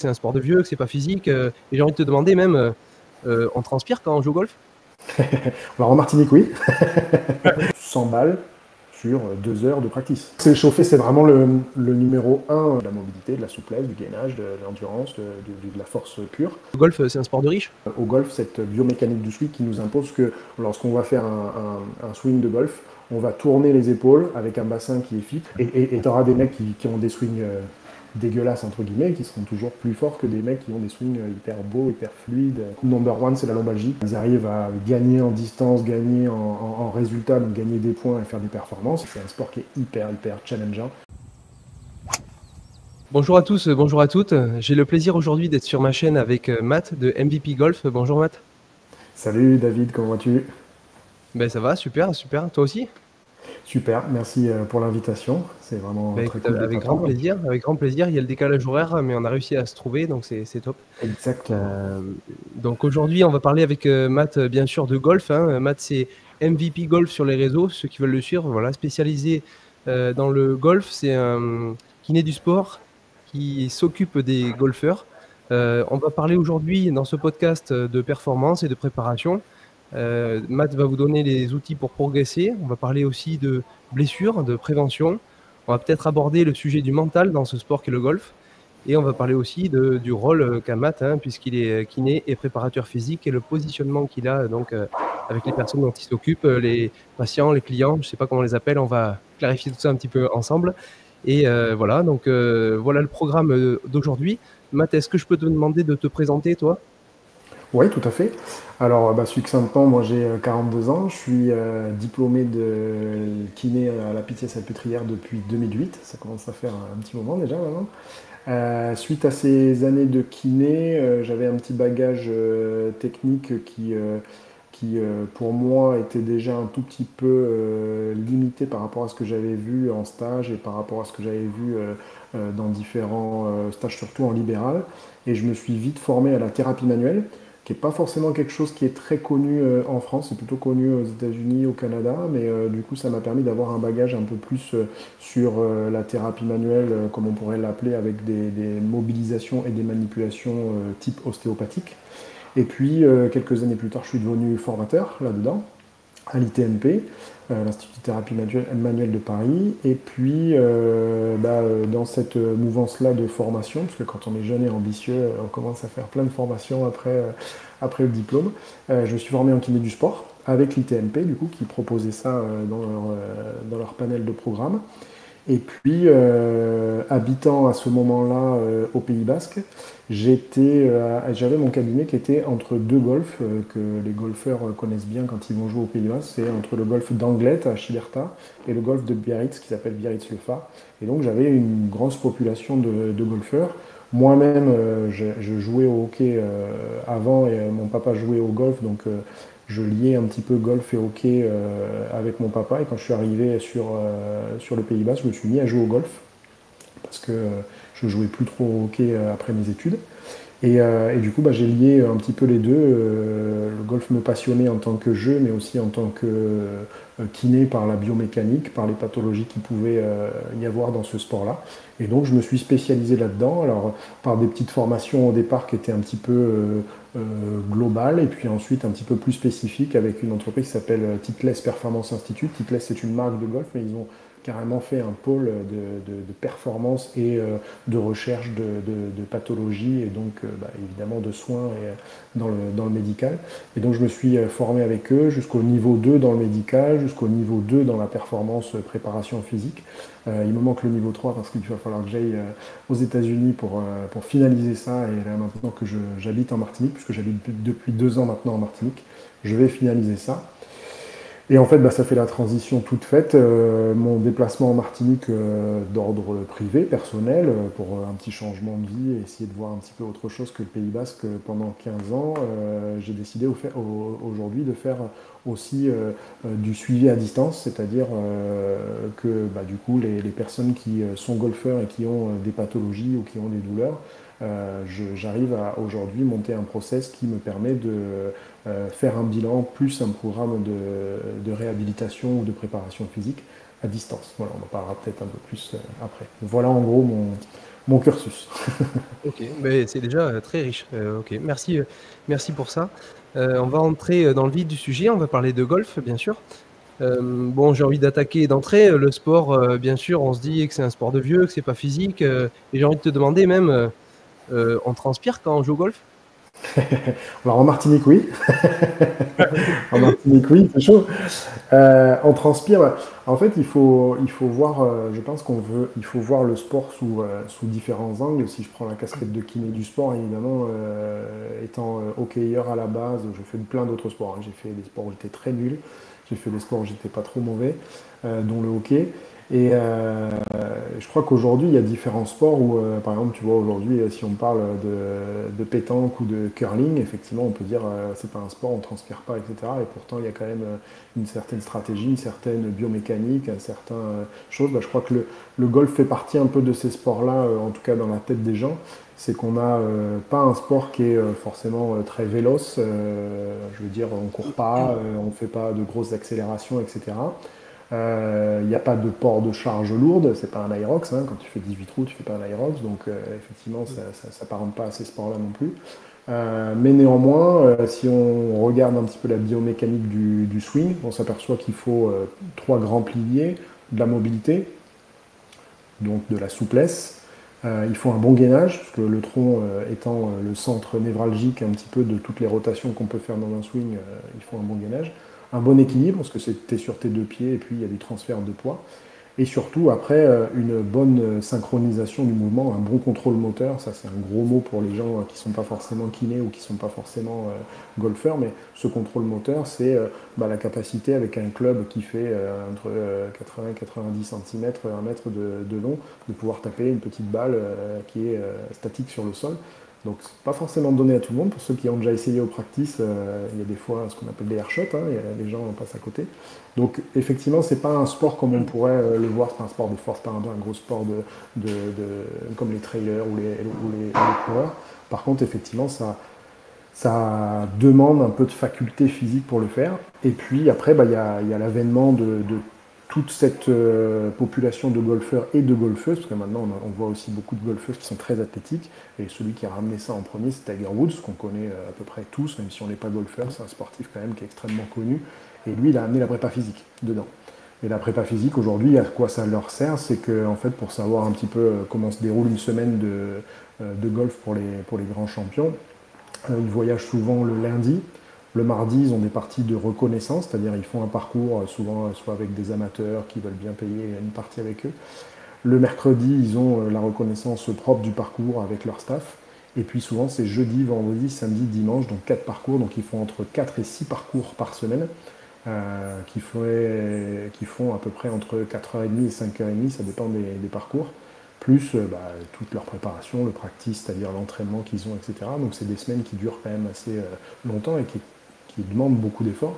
c'est un sport de vieux, que c'est pas physique. Et j'ai envie de te demander même, on transpire quand on joue au golf? Alors en Martinique, oui. 100 balles sur 2 heures de practice. S'échauffer, c'est vraiment le numéro un de la mobilité, de la souplesse, du gainage, de l'endurance, de la force pure. Le golf, c'est un sport de riche? Au golf, cette biomécanique du swing qui nous impose que lorsqu'on va faire un swing de golf, on va tourner les épaules avec un bassin qui est fixe. Et tu auras des mecs qui ont des swings dégueulasses, entre guillemets, qui seront toujours plus forts que des mecs qui ont des swings hyper beaux, hyper fluides. Number one, c'est la lombalgie. Ils arrivent à gagner en distance, gagner en résultat, donc gagner des points et faire des performances. C'est un sport qui est hyper challengeant. Bonjour à tous, bonjour à toutes. J'ai le plaisir aujourd'hui d'être sur ma chaîne avec Matt de MVP Golf. Bonjour Matt. Salut David, comment vas-tu? Ben ça va, super, super. Toi aussi? Super, merci pour l'invitation. C'est vraiment Ben très écoute, cool de avec grand t'entendre. plaisir, avec grand plaisir. Il y a le décalage horaire, mais on a réussi à se trouver, donc c'est top. Exactement. Euh, donc aujourd'hui, on va parler avec Matt, bien sûr, de golf, hein. Matt, c'est MVP Golf sur les réseaux, ceux qui veulent le suivre, voilà, spécialisé dans le golf. C'est un kiné du sport qui s'occupe des golfeurs. On va parler aujourd'hui dans ce podcast de performance et de préparation. Matt va vous donner les outils pour progresser. On va parler aussi de blessures, de prévention. On va peut-être aborder le sujet du mental dans ce sport qu'est le golf. Et on va parler aussi du rôle qu'a Matt, hein, puisqu'il est kiné et préparateur physique, et le positionnement qu'il a donc avec les personnes dont il s'occupe, les patients, les clients, je ne sais pas comment on les appelle. On va clarifier tout ça un petit peu ensemble. Et voilà, donc voilà le programme d'aujourd'hui. Matt, est-ce que je peux te demander de te présenter, toi? Oui, tout à fait. Alors, succinctement, moi j'ai 42 ans, je suis diplômé de kiné à la Pitié-Salpêtrière depuis 2008, ça commence à faire un petit moment déjà maintenant. Suite à ces années de kiné, j'avais un petit bagage technique qui pour moi était déjà un tout petit peu limité par rapport à ce que j'avais vu en stage et par rapport à ce que j'avais vu dans différents stages, surtout en libéral. Et je me suis vite formé à la thérapie manuelle, qui n'est pas forcément quelque chose qui est très connu en France, c'est plutôt connu aux États-Unis, au Canada, mais du coup ça m'a permis d'avoir un bagage un peu plus sur la thérapie manuelle, comme on pourrait l'appeler, avec des mobilisations et des manipulations type ostéopathique. Et puis quelques années plus tard, je suis devenu formateur là-dedans, à l'ITMP, l'Institut de thérapie manuelle de Paris. Et puis, dans cette mouvance-là de formation, parce que quand on est jeune et ambitieux, on commence à faire plein de formations après le diplôme, je me suis formé en kiné du sport avec l'ITMP, du coup, qui proposait ça dans leur panel de programmes. Et puis, habitant à ce moment-là au Pays Basque, j'avais mon cabinet qui était entre deux golfs que les golfeurs connaissent bien quand ils vont jouer au Pays Basque. C'est entre le golf d'Anglet à Chiberta et le golf de Biarritz qui s'appelle Biarritz-le-Phare. Et donc, j'avais une grosse population de golfeurs. Moi-même, je jouais au hockey avant et mon papa jouait au golf, donc je liais un petit peu golf et hockey avec mon papa. Et quand je suis arrivé sur le Pays Basque, je me suis mis à jouer au golf parce que je jouais plus trop au hockey après mes études. Et du coup, j'ai lié un petit peu les deux. Le golf me passionnait en tant que jeu, mais aussi en tant que kiné par la biomécanique, par les pathologies qu'il pouvait y avoir dans ce sport-là. Et donc, je me suis spécialisé là-dedans, alors par des petites formations au départ qui étaient un petit peu globales, et puis ensuite un petit peu plus spécifiques avec une entreprise qui s'appelle Titleist Performance Institute. Titleist, c'est une marque de golf, mais ils ont carrément fait un pôle de performance et de recherche de pathologies et donc évidemment de soins dans le médical. Et donc je me suis formé avec eux jusqu'au niveau 2 dans le médical, jusqu'au niveau 2 dans la performance préparation physique. Il me manque le niveau 3 parce qu'il va falloir que j'aille aux États-Unis pour finaliser ça. Et là maintenant que j'habite en Martinique, puisque j'habite depuis 2 ans maintenant en Martinique, je vais finaliser ça. Et en fait, ça fait la transition toute faite. Mon déplacement en Martinique d'ordre privé, personnel, pour un petit changement de vie et essayer de voir un petit peu autre chose que le Pays Basque pendant 15 ans, j'ai décidé aujourd'hui de faire aussi du suivi à distance, c'est-à-dire que du coup, les personnes qui sont golfeurs et qui ont des pathologies ou qui ont des douleurs, j'arrive à aujourd'hui monter un process qui me permet de faire un bilan plus un programme de réhabilitation ou de préparation physique à distance. Voilà, on en parlera peut-être un peu plus après. Voilà en gros mon cursus. Ok, mais c'est déjà très riche. Ok, merci pour ça. On va entrer dans le vif du sujet. On va parler de golf, bien sûr. Bon, j'ai envie d'attaquer d'entrée. Le sport, bien sûr, on se dit que c'est un sport de vieux, que c'est pas physique. Et j'ai envie de te demander même, on transpire quand on joue au golf? Alors en Martinique, oui. En Martinique, oui, c'est chaud. On transpire. Ouais. En fait, il faut voir, je pense il faut voir le sport sous différents angles. Si je prends la casquette de kiné du sport, évidemment, étant hockeyeur à la base, je fais plein d'autres sports, hein. J'ai fait des sports où j'étais très nul, j'ai fait des sports où j'étais pas trop mauvais, dont le hockey. Et je crois qu'aujourd'hui, il y a différents sports où, par exemple, tu vois, aujourd'hui, si on parle de pétanque ou de curling, effectivement, on peut dire c'est pas un sport, on transpire pas, etc. Et pourtant, il y a quand même une certaine stratégie, une certaine biomécanique, un certain chose. Bah, je crois que le golf fait partie un peu de ces sports-là, en tout cas dans la tête des gens. C'est qu'on n'a pas un sport qui est forcément très véloce. Je veux dire, on court pas, on fait pas de grosses accélérations, etc. Il n'y a pas de port de charge lourde, c'est pas un Aerox, hein. Quand tu fais 18 trous, tu fais pas un Aerox, donc effectivement, ça ne s'apparente pas à ces sports-là non plus. Mais néanmoins, si on regarde un petit peu la biomécanique du swing, on s'aperçoit qu'il faut trois grands piliers, de la mobilité, donc de la souplesse. Il faut un bon gainage, parce que le tronc étant le centre névralgique un petit peu de toutes les rotations qu'on peut faire dans un swing, il faut un bon gainage. Un bon équilibre, parce que tu es sur tes deux pieds et puis il y a du transfert de poids. Et surtout, après, une bonne synchronisation du mouvement, un bon contrôle moteur, ça c'est un gros mot pour les gens qui ne sont pas forcément kinés ou qui ne sont pas forcément golfeurs, mais ce contrôle moteur, c'est la capacité avec un club qui fait entre 80 et 90 cm, 1 mètre de long, de pouvoir taper une petite balle qui est statique sur le sol. Donc, c'est pas forcément donné à tout le monde. Pour ceux qui ont déjà essayé au practice, il y a des fois ce qu'on appelle des airshots, hein, et les gens en passent à côté. Donc, effectivement, c'est pas un sport comme on pourrait le voir, c'est pas un sport de force, pas un gros sport comme les trailers ou les coureurs. Par contre, effectivement, ça demande un peu de faculté physique pour le faire. Et puis après, il y a l'avènement de toute cette population de golfeurs et de golfeuses, parce que maintenant on voit aussi beaucoup de golfeuses qui sont très athlétiques, et celui qui a ramené ça en premier, c'est Tiger Woods, qu'on connaît à peu près tous, même si on n'est pas golfeur, c'est un sportif quand même qui est extrêmement connu, et lui il a amené la prépa physique dedans. Et la prépa physique aujourd'hui, à quoi ça leur sert, c'est que en fait pour savoir un petit peu comment se déroule une semaine de golf pour les grands champions, ils voyagent souvent le lundi. Le mardi, ils ont des parties de reconnaissance, c'est-à-dire ils font un parcours, souvent soit avec des amateurs qui veulent bien payer une partie avec eux. Le mercredi, ils ont la reconnaissance propre du parcours avec leur staff. Et puis souvent, c'est jeudi, vendredi, samedi, dimanche, donc 4 parcours. Donc ils font entre 4 et 6 parcours par semaine, qui font à peu près entre 4h30 et 5h30, ça dépend des parcours. Plus toute leur préparation, le practice, c'est-à-dire l'entraînement qu'ils ont, etc. Donc c'est des semaines qui durent quand même assez longtemps et qui demandent beaucoup d'efforts.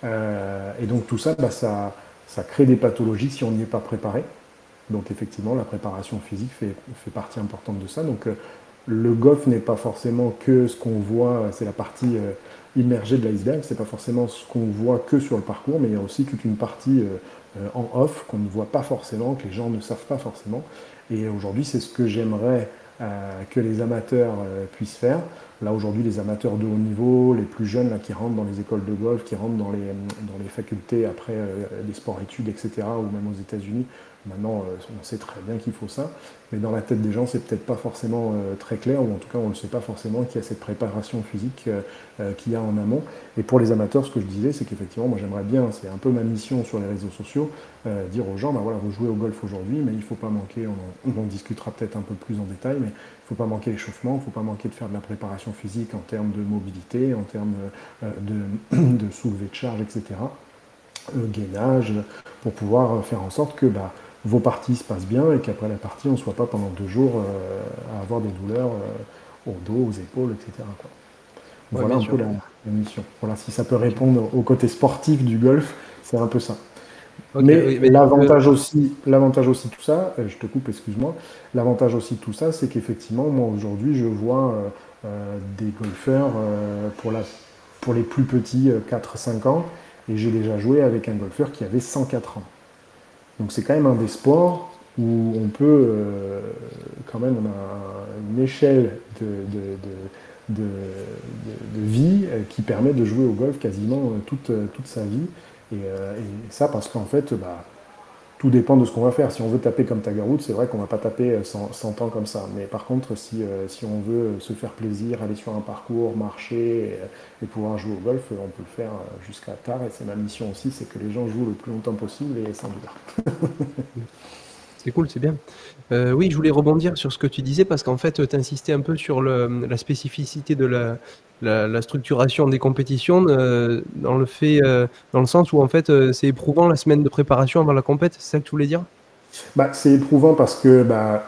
Et donc tout ça, ça crée des pathologies si on n'y est pas préparé. Donc effectivement, la préparation physique fait partie importante de ça. Donc le golf n'est pas forcément que ce qu'on voit, c'est la partie immergée de l'iceberg, c'est pas forcément ce qu'on voit que sur le parcours, mais il y a aussi toute une partie en off qu'on ne voit pas forcément, que les gens ne savent pas forcément. Et aujourd'hui, c'est ce que j'aimerais que les amateurs puissent faire. Là, aujourd'hui, les amateurs de haut niveau, les plus jeunes là, qui rentrent dans les écoles de golf, qui rentrent dans les facultés après des sports-études, etc., ou même aux États-Unis, maintenant, on sait très bien qu'il faut ça. Mais dans la tête des gens, c'est peut-être pas forcément très clair, ou en tout cas, on ne le sait pas forcément qu'il y a cette préparation physique qu'il y a en amont. Et pour les amateurs, ce que je disais, c'est qu'effectivement, moi, j'aimerais bien, c'est un peu ma mission sur les réseaux sociaux, dire aux gens, voilà, vous jouez au golf aujourd'hui, mais il ne faut pas manquer, on en discutera peut-être un peu plus en détail, mais il ne faut pas manquer l'échauffement, il ne faut pas manquer de faire de la préparation physique en termes de mobilité, en termes de soulevé de charge, etc., gainage, pour pouvoir faire en sorte que vos parties se passent bien et qu'après la partie, on ne soit pas pendant 2 jours à avoir des douleurs au dos, aux épaules, etc., quoi. Ouais, Voilà bien un peu sûr. la mission. Voilà, si ça peut Ok. répondre au côté sportif du golf, c'est un peu ça. Ok, Mais oui, mais l'avantage aussi de tout ça, je te coupe, excuse-moi, l'avantage aussi de tout ça, c'est qu'effectivement, moi aujourd'hui, je vois des golfeurs pour les plus petits 4-5 ans, et j'ai déjà joué avec un golfeur qui avait 104 ans. Donc c'est quand même un des sports. où on peut, quand même, on a une échelle de vie qui permet de jouer au golf quasiment toute sa vie. Et ça parce qu'en fait, bah, tout dépend de ce qu'on va faire. Si on veut taper comme Tiger Woods, c'est vrai qu'on va pas taper 100 ans comme ça. Mais par contre, si on veut se faire plaisir, aller sur un parcours, marcher et pouvoir jouer au golf, on peut le faire jusqu'à tard. Et c'est ma mission aussi, c'est que les gens jouent le plus longtemps possible et sans douleur. C'est cool, c'est bien. Oui, je voulais rebondir sur ce que tu disais parce qu'en fait, tu insistais un peu sur la spécificité de la structuration des compétitions dans dans le sens où en fait, c'est éprouvant la semaine de préparation avant la compète, c'est ça que tu voulais dire? Bah, c'est éprouvant parce que bah,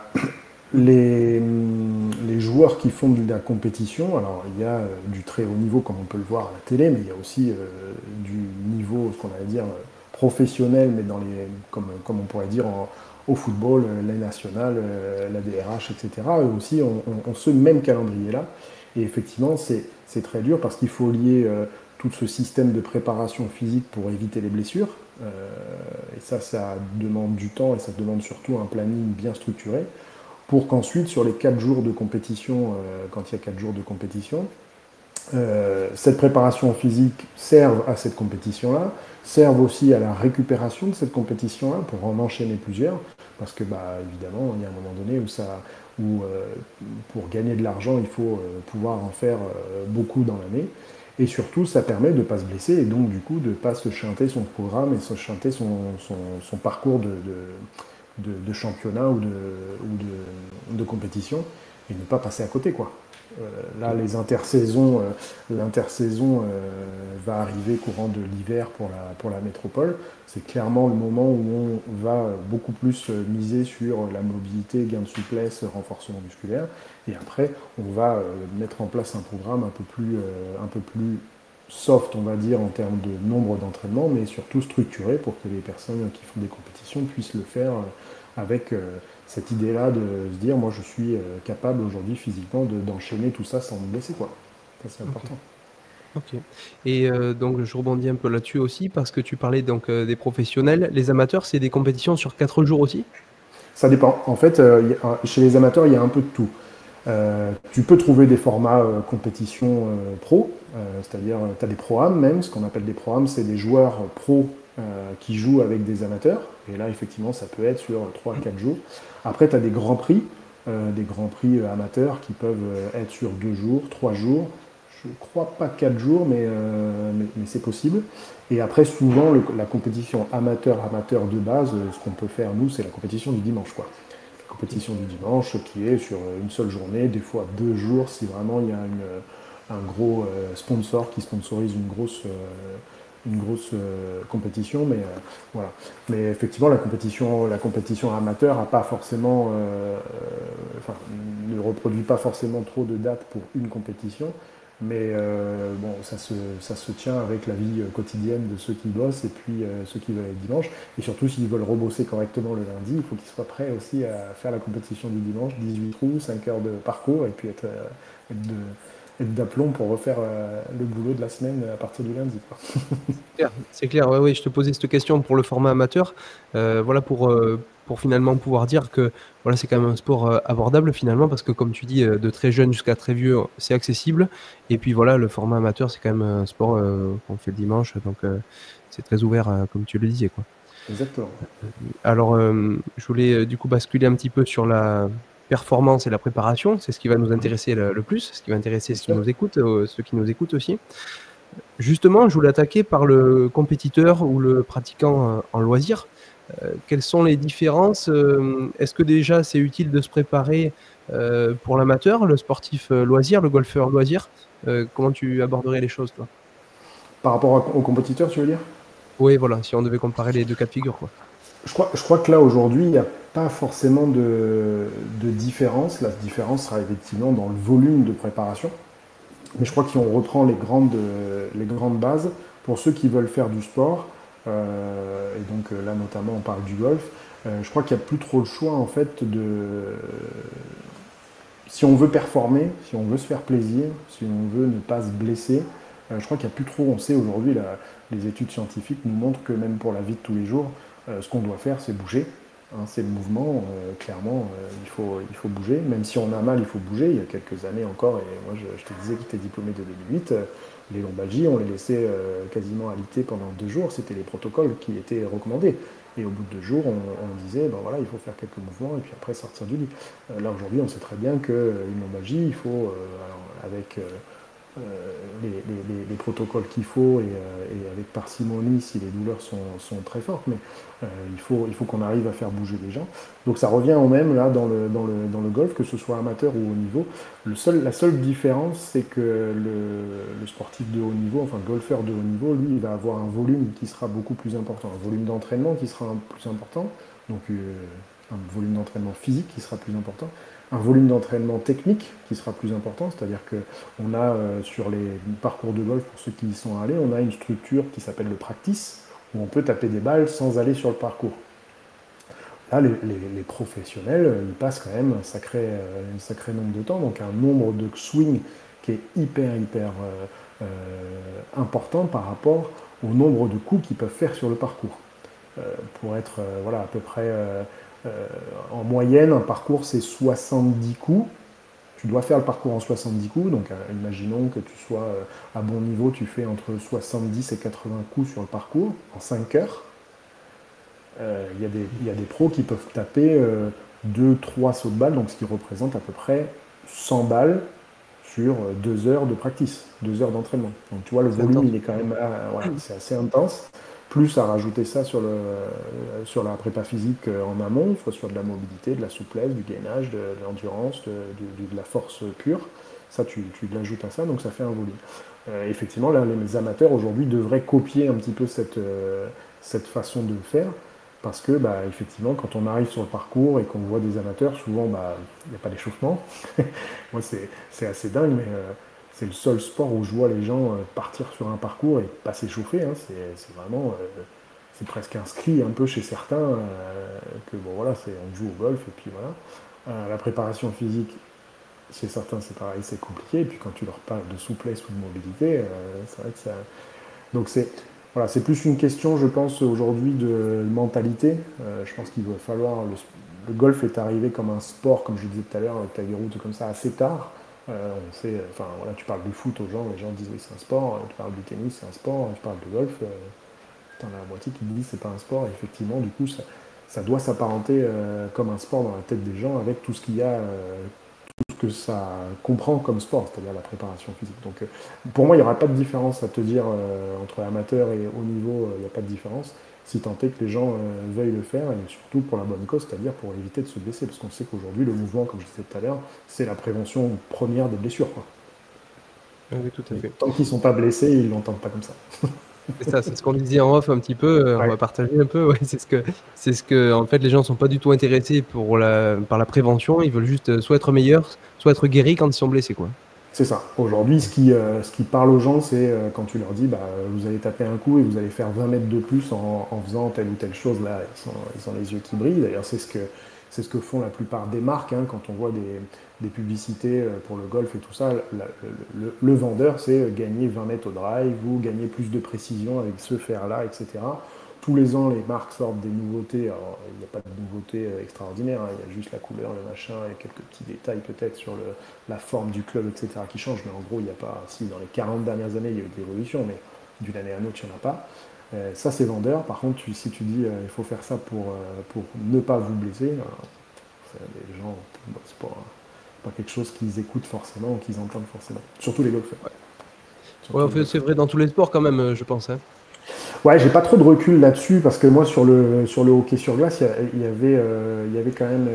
les joueurs qui font de la compétition, alors il y a du très haut niveau comme on peut le voir à la télé, mais il y a aussi du niveau, ce qu'on va dire, professionnel, mais comme on pourrait dire au football, la nationale, la DRH, etc. Eux aussi ont ce même calendrier-là. Et effectivement, c'est très dur parce qu'il faut lier tout ce système de préparation physique pour éviter les blessures. Et ça demande du temps et ça demande surtout un planning bien structuré pour qu'ensuite, sur les 4 jours de compétition, quand il y a 4 jours de compétition, cette préparation physique serve à cette compétition-là, serve aussi à la récupération de cette compétition-là pour en enchaîner plusieurs, parce que bah, évidemment, il y a un moment donné où pour gagner de l'argent, il faut pouvoir en faire beaucoup dans l'année. Et surtout, ça permet de ne pas se blesser et donc du coup de ne pas se chanter son programme et se chanter son parcours de championnat ou de compétition et ne pas passer à côté, quoi. Là, l'intersaison va arriver courant de l'hiver pour la métropole. C'est clairement le moment où on va beaucoup plus miser sur la mobilité, gain de souplesse, renforcement musculaire. Et après, on va mettre en place un programme un peu plus soft, on va dire, en termes de nombre d'entraînements, mais surtout structuré pour que les personnes qui font des compétitions puissent le faire avec cette idée-là de se dire, moi je suis capable aujourd'hui physiquement d'enchaîner tout ça sans me blesser, quoi. Ça, c'est important. Ok. Et donc je rebondis un peu là-dessus aussi parce que tu parlais donc des professionnels. Les amateurs, c'est des compétitions sur 4 jours aussi? Ça dépend. En fait, chez les amateurs, il y a un peu de tout. Tu peux trouver des formats compétition pro, c'est-à-dire tu as des pro-am même, ce qu'on appelle des pro-am, c'est des joueurs pro qui jouent avec des amateurs, et là effectivement ça peut être sur 3 4 jours. Après tu as des grands prix amateurs qui peuvent être sur 2 jours, 3 jours, je crois pas 4 jours, mais c'est possible. Et après souvent la compétition amateur de base, ce qu'on peut faire nous, c'est la compétition du dimanche, quoi. Compétition du dimanche qui est sur une seule journée, des fois 2 jours si vraiment il y a un gros sponsor qui sponsorise une grosse compétition. Mais voilà. Mais effectivement, la compétition amateur a pas forcément, enfin, ne reproduit pas forcément trop de dates pour une compétition. Mais bon, ça se tient avec la vie quotidienne de ceux qui bossent et puis ceux qui veulent être dimanche. Et surtout, s'ils veulent rebosser correctement le lundi, il faut qu'ils soient prêts aussi à faire la compétition du dimanche, 18 trous, 5 heures de parcours, et puis être d'aplomb pour refaire le boulot de la semaine à partir du lundi, quoi. C'est clair, ouais, ouais, je te posais cette question pour le format amateur, voilà pour finalement pouvoir dire que voilà, c'est quand même un sport abordable finalement parce que comme tu dis, de très jeune jusqu'à très vieux, c'est accessible. Et puis voilà, le format amateur, c'est quand même un sport qu'on fait le dimanche, donc c'est très ouvert, comme tu le disais, quoi. Exactement. Alors, je voulais du coup basculer un petit peu sur la performance et la préparation. C'est ce qui va nous intéresser le plus, ce qui va intéresser Bien sûr. ceux qui nous écoutent aussi. Justement, je voulais attaquer par le compétiteur ou le pratiquant en loisir. Quelles sont les différences? Est-ce que déjà c'est utile de se préparer pour l'amateur, le sportif loisir, le golfeur loisir? Comment tu aborderais les choses, toi? Par rapport aux compétiteurs, tu veux dire? Oui, voilà, si on devait comparer les deux cas de figure, quoi. Je crois que là, aujourd'hui, il n'y a pas forcément de différence. La différence sera effectivement dans le volume de préparation. Mais je crois que si on reprend les grandes bases, pour ceux qui veulent faire du sport, et donc là notamment on parle du golf, je crois qu'il n'y a plus trop le choix en fait si on veut performer, si on veut se faire plaisir, si on veut ne pas se blesser, je crois qu'il n'y a plus trop, on sait aujourd'hui, les études scientifiques nous montrent que même pour la vie de tous les jours, ce qu'on doit faire c'est bouger. hein, c'est le mouvement, clairement, il faut bouger. Même si on a mal, il faut bouger. Il y a quelques années encore, et moi je te disais que tu étais diplômé de 2008, les lombalgies, on les laissait quasiment alité pendant 2 jours. C'était les protocoles qui étaient recommandés. Et au bout de 2 jours, on disait, ben voilà, il faut faire quelques mouvements et puis après sortir du lit. Là aujourd'hui, on sait très bien qu'une lombalgie, il faut, alors, avec les protocoles qu'il faut et avec parcimonie si les douleurs sont très fortes, mais il faut qu'on arrive à faire bouger les gens. Donc ça revient au même là dans le golf, que ce soit amateur ou haut niveau. La seule différence, c'est que le sportif de haut niveau, enfin le golfeur de haut niveau, lui, il va avoir un volume qui sera beaucoup plus important, un volume d'entraînement qui sera plus important, donc un volume d'entraînement physique qui sera plus important, un volume d'entraînement technique qui sera plus important, c'est-à-dire qu'on a sur les parcours de golf, pour ceux qui y sont allés, on a une structure qui s'appelle le practice, où on peut taper des balles sans aller sur le parcours. Là, les professionnels, ils passent quand même un sacré nombre de temps, donc un nombre de swings qui est hyper important par rapport au nombre de coups qu'ils peuvent faire sur le parcours. Pour être voilà, à peu près en moyenne, un parcours c'est 70 coups. Tu dois faire le parcours en 70 coups, donc imaginons que tu sois à bon niveau, tu fais entre 70 et 80 coups sur le parcours en 5 heures. Il y a des pros qui peuvent taper 2-3 sauts de balle, donc ce qui représente à peu près 100 balles sur 2 heures de practice, 2 heures d'entraînement. Donc tu vois, le C'est volume, intense. il est quand même voilà, c'est assez intense. Plus à rajouter ça sur la prépa physique en amont, soit sur de la mobilité, de la souplesse, du gainage, de l'endurance, de la force pure. Ça, tu l'ajoutes à ça, donc ça fait un volume. Effectivement, là, les amateurs aujourd'hui devraient copier un petit peu cette façon de faire. Parce que, bah, effectivement, quand on arrive sur le parcours et qu'on voit des amateurs, souvent, bah, il n'y a pas d'échauffement. Moi, c'est assez dingue, mais c'est le seul sport où je vois les gens partir sur un parcours et pas s'échauffer. Hein. C'est vraiment, c'est presque inscrit un peu chez certains que, bon, voilà, on joue au golf et puis voilà. La préparation physique, chez certains, c'est pareil, c'est compliqué. Et puis quand tu leur parles de souplesse ou de mobilité, c'est vrai que ça, donc c'est voilà, c'est plus une question, je pense, aujourd'hui de mentalité. Je pense qu'il va falloir. Le golf est arrivé comme un sport, comme je disais tout à l'heure, avec Tiger Woods, comme ça, assez tard. On sait, enfin, voilà, tu parles du foot aux gens, les gens disent oui, c'est un sport. Tu parles du tennis, c'est un sport. Tu parles de golf, t'en as la moitié qui disent c'est pas un sport. Et effectivement, du coup, ça doit s'apparenter comme un sport dans la tête des gens avec tout ce qu'il y a que ça comprend comme sport, c'est-à-dire la préparation physique. Donc pour moi, il n'y aura pas de différence à te dire entre amateur et haut niveau, il n'y a pas de différence, si tant est que les gens veuillent le faire, et surtout pour la bonne cause, c'est-à-dire pour éviter de se blesser, parce qu'on sait qu'aujourd'hui, le mouvement, comme je disais tout à l'heure, c'est la prévention première des blessures. Quoi. Oui, tout à Et fait. tant qu'ils ne sont pas blessés, ils ne l'entendent pas comme ça. C'est ça, c'est ce qu'on disait en off un petit peu, on Ouais, va partager un peu, ouais, c'est ce que, en fait, les gens sont pas du tout intéressés par la prévention, ils veulent juste soit être meilleurs, soit être guéris quand ils sont blessés, quoi. c'est ça. Aujourd'hui, ce qui parle aux gens, c'est quand tu leur dis, bah, vous allez taper un coup et vous allez faire 20 mètres de plus en faisant telle ou telle chose. Là, ils ont les yeux qui brillent. D'ailleurs, c'est ce que font la plupart des marques. Hein, quand on voit des publicités pour le golf et tout ça, le vendeur, c'est gagner 20 mètres au drive ou gagner plus de précision avec ce fer-là, etc. Tous les ans, les marques sortent des nouveautés. Alors, il n'y a pas de nouveautés extraordinaires, hein, il y a juste la couleur, le machin, et quelques petits détails peut-être sur la forme du club, etc. qui changent. Mais en gros, il n'y a pas. Si, dans les 40 dernières années, il y a eu de l'évolution, mais d'une année à l'autre, il n'y en a pas. Ça, c'est vendeur. Par contre, si tu dis il faut faire ça pour ne pas vous blesser, les gens, c'est pas quelque chose qu'ils écoutent forcément ou qu'ils entendent forcément. Surtout les golfeurs. Ouais, Surtout en les fait, c'est golfeurs. vrai dans tous les sports quand même, je pense, hein. Ouais, j'ai pas trop de recul là-dessus parce que moi sur le hockey sur glace, il y avait quand même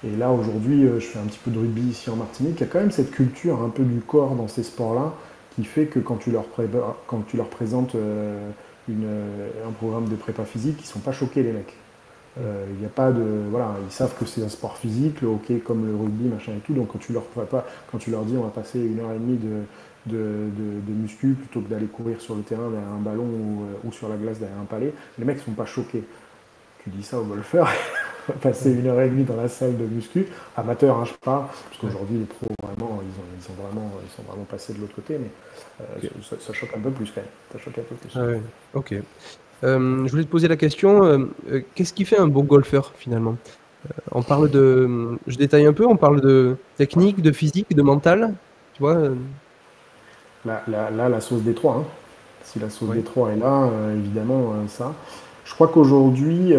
et là aujourd'hui, je fais un petit peu de rugby ici en Martinique, il y a quand même cette culture un peu du corps dans ces sports-là qui fait que quand tu leur présentes un programme de prépa physique, ils sont pas choqués les mecs. Il y a pas de voilà, ils savent que c'est un sport physique, le hockey comme le rugby, machin et tout. Donc quand tu leur dis on va passer 1 heure et demie de muscu plutôt que d'aller courir sur le terrain derrière un ballon ou sur la glace derrière un palais, les mecs sont pas choqués. Tu dis ça aux golfeurs, passer 1 heure et demie dans la salle de muscu, amateur, hein, je parle, parce qu'aujourd'hui les pros vraiment, ils sont vraiment passés de l'autre côté, mais Ok. ça choque un peu plus quand même. Ça choque un peu plus. Ah ouais. Ok. Je voulais te poser la question, qu'est-ce qui fait un bon golfeur finalement? On parle de, je détaille un peu, on parle de technique, de physique, de mental, tu vois? Là, la sauce Détroit, hein. Si la sauce Ouais. Détroit est là, évidemment, ça. Je crois qu'aujourd'hui,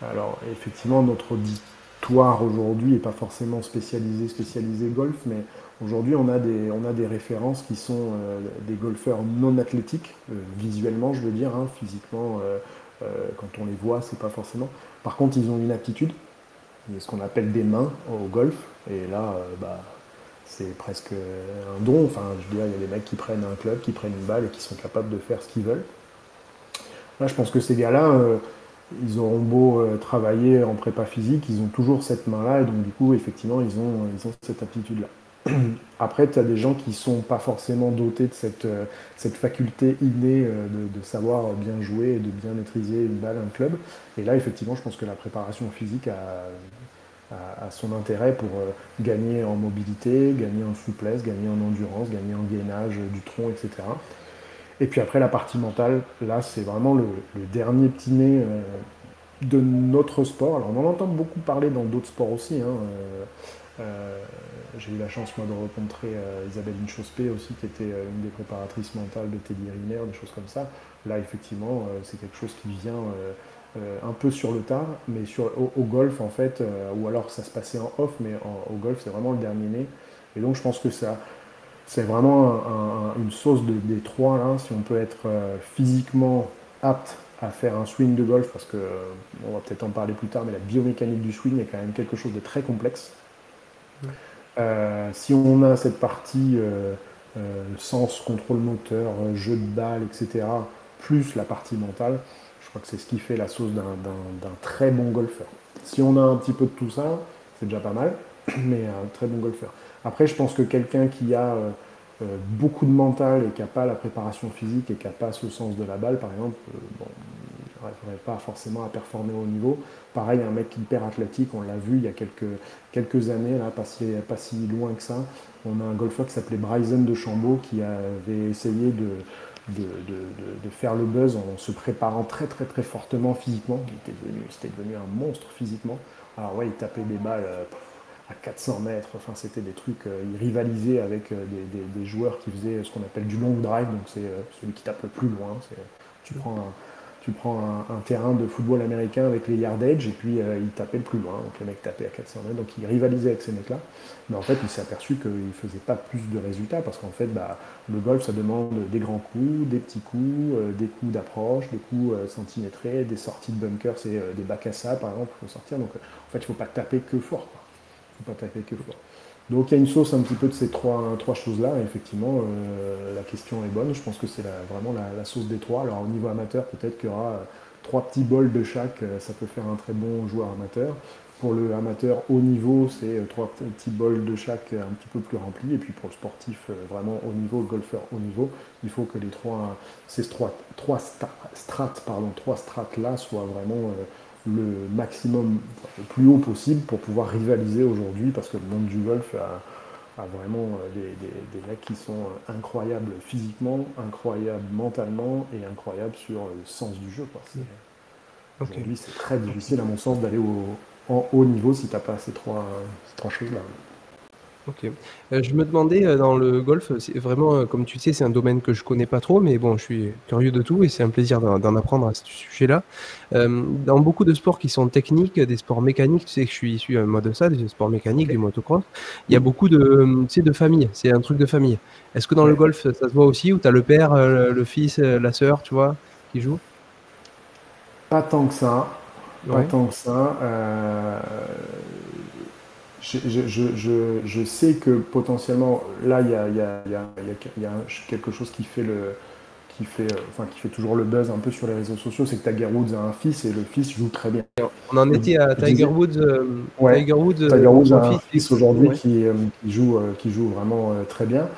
alors effectivement, notre auditoire aujourd'hui n'est pas forcément spécialisé golf, mais aujourd'hui, on a des références qui sont des golfeurs non athlétiques, visuellement, je veux dire, hein, physiquement, quand on les voit, c'est pas forcément. Par contre, ils ont une aptitude, il y a ce qu'on appelle des mains au golf, et là, c'est presque un don. Enfin, je veux dire, il y a des mecs qui prennent un club, qui prennent une balle et qui sont capables de faire ce qu'ils veulent. Là, je pense que ces gars-là, ils auront beau travailler en prépa physique, ils ont toujours cette main-là, et donc du coup, effectivement, ils ont cette aptitude-là. Après, tu as des gens qui ne sont pas forcément dotés de cette faculté innée de savoir bien jouer et de bien maîtriser une balle, un club. Et là, effectivement, je pense que la préparation physique a son intérêt pour gagner en mobilité, gagner en souplesse, gagner en endurance, gagner en gainage du tronc, etc. Et puis après, la partie mentale, là, c'est vraiment le dernier petit nez de notre sport. Alors, on en entend beaucoup parler dans d'autres sports aussi, hein. J'ai eu la chance, moi, de rencontrer Isabelle Inchospé aussi, qui était une des préparatrices mentales de Teddy Riner, des choses comme ça. Là, effectivement, c'est quelque chose qui vient un peu sur le tard, mais au golf, en fait, ou alors ça se passait en off, mais au golf, c'est vraiment le dernier né. Et donc, je pense que ça, c'est vraiment une sauce des trois, là, si on peut être physiquement apte à faire un swing de golf, parce que on va peut-être en parler plus tard, mais la biomécanique du swing est quand même quelque chose de très complexe. Mm. Si on a cette partie sens, contrôle moteur, jeu de balle, etc., plus la partie mentale, je crois que c'est ce qui fait la sauce d'un très bon golfeur. Si on a un petit peu de tout ça, c'est déjà pas mal, mais un très bon golfeur. Après, je pense que quelqu'un qui a beaucoup de mental et qui n'a pas la préparation physique et qui n'a pas ce sens de la balle, par exemple, bon, il n'arriverait pas forcément à performer au haut niveau. Pareil, un mec hyper athlétique, on l'a vu il y a quelques années, là, pas si loin que ça. On a un golfeur qui s'appelait Bryson DeChambeau qui avait essayé de faire le buzz en se préparant très très très fortement physiquement. C'était devenu un monstre physiquement. Alors ouais, il tapait des balles à 400 mètres, enfin c'était des trucs, il rivalisait avec des joueurs qui faisaient ce qu'on appelle du long drive, donc c'est celui qui tape le plus loin. Tu prends un terrain de football américain avec les yardage et puis il tapait le plus loin. Donc les mecs tapaient à 400 mètres, donc il rivalisait avec ces mecs-là. Mais en fait, il s'est aperçu qu'il ne faisait pas plus de résultats parce qu'en fait, le golf, ça demande des grands coups, des petits coups, des coups d'approche, des coups centimétrés, des sorties de bunker, c'est des bacs à sable par exemple, il faut sortir. Donc en fait, il ne faut pas taper que fort, quoi. Il ne faut pas taper que fort. Donc il y a une sauce un petit peu de ces trois choses-là, et effectivement, la question est bonne. Je pense que c'est vraiment la sauce des trois. Alors au niveau amateur, peut-être qu'il y aura trois petits bols de chaque, ça peut faire un très bon joueur amateur. Pour le amateur haut niveau, c'est trois petits bols de chaque un petit peu plus remplis. Et puis pour le sportif vraiment haut niveau, le golfeur haut niveau, il faut que ces trois strates là soient vraiment le maximum, le plus haut possible pour pouvoir rivaliser aujourd'hui, parce que le monde du golf a vraiment des mecs qui sont incroyables physiquement, incroyables mentalement et incroyables sur le sens du jeu, quoi. Ok. Aujourd'hui, c'est très difficile, à mon sens, d'aller en haut niveau si tu n'as pas ces trois choses-là. Ok. Je me demandais, dans le golf, c'est vraiment, comme tu sais, c'est un domaine que je connais pas trop, mais bon, je suis curieux de tout et c'est un plaisir d'en apprendre à ce sujet-là. Dans beaucoup de sports qui sont techniques, des sports mécaniques, tu sais que je suis issu moi de ça, des sports mécaniques, Ok. du motocross, il y a beaucoup de, tu sais, de famille, c'est un truc de famille. Est-ce que dans le Ouais. golf, ça se voit aussi, où tu as le père, le fils, la sœur, tu vois, qui jouent? Pas tant que ça. Pas Ouais. tant que ça. Je sais que potentiellement, là, il y a quelque chose qui fait toujours le buzz un peu sur les réseaux sociaux, c'est que Tiger Woods a un fils et le fils joue très bien. On en Je, était à je disais, ouais, Tiger Woods, Tiger Woods son a un fils, fils qui joue, aujourd'hui ouais. qui joue vraiment très bien.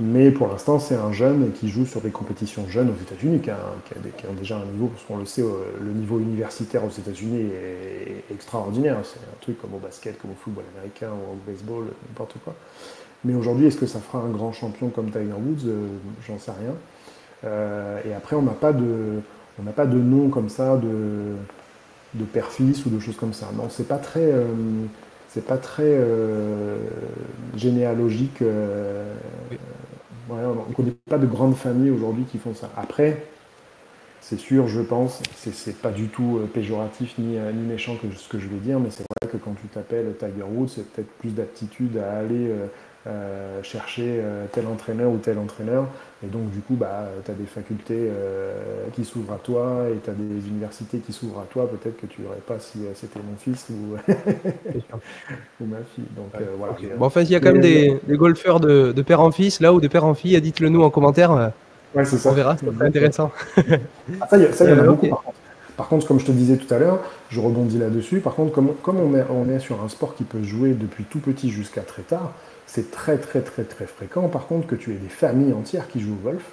Mais pour l'instant, c'est un jeune qui joue sur des compétitions jeunes aux États-Unis, qui ont déjà un niveau, parce qu'on le sait, le niveau universitaire aux États-Unis est extraordinaire. C'est un truc comme au basket, comme au football américain, ou au baseball, n'importe quoi. Mais aujourd'hui, est-ce que ça fera un grand champion comme Tiger Woods? J'en sais rien. Et après, on n'a pas de nom comme ça de père-fils ou de choses comme ça. Non, c'est pas très généalogique. Oui. Voilà, on ne connaît pas de grandes familles aujourd'hui qui font ça. Après, c'est sûr, je pense, c'est pas du tout péjoratif ni méchant que ce que je vais dire, mais c'est vrai que quand tu t'appelles Tiger Woods, c'est peut-être plus d'aptitude à aller chercher tel entraîneur ou tel entraîneur. Et donc, du coup, bah, tu as des facultés qui s'ouvrent à toi et tu as des universités qui s'ouvrent à toi. Peut-être que tu n'aurais pas si c'était mon fils ou, Bien sûr. ou ma fille. Donc, Ouais, voilà. ok. Bon, enfin, s'il y a quand même Mais, des golfeurs de père en fils, là, ou de père en fille, dites-le nous en commentaire. ouais, c'est On ça. verra, ça serait Exactement. intéressant. Ah, ça, il y en a beaucoup Ok. par contre. Par contre, comme je te disais tout à l'heure, je rebondis là-dessus. Par contre, comme on est sur un sport qui peut se jouer depuis tout petit jusqu'à très tard, c'est très très très très fréquent. Par contre, que tu aies des familles entières qui jouent au golf.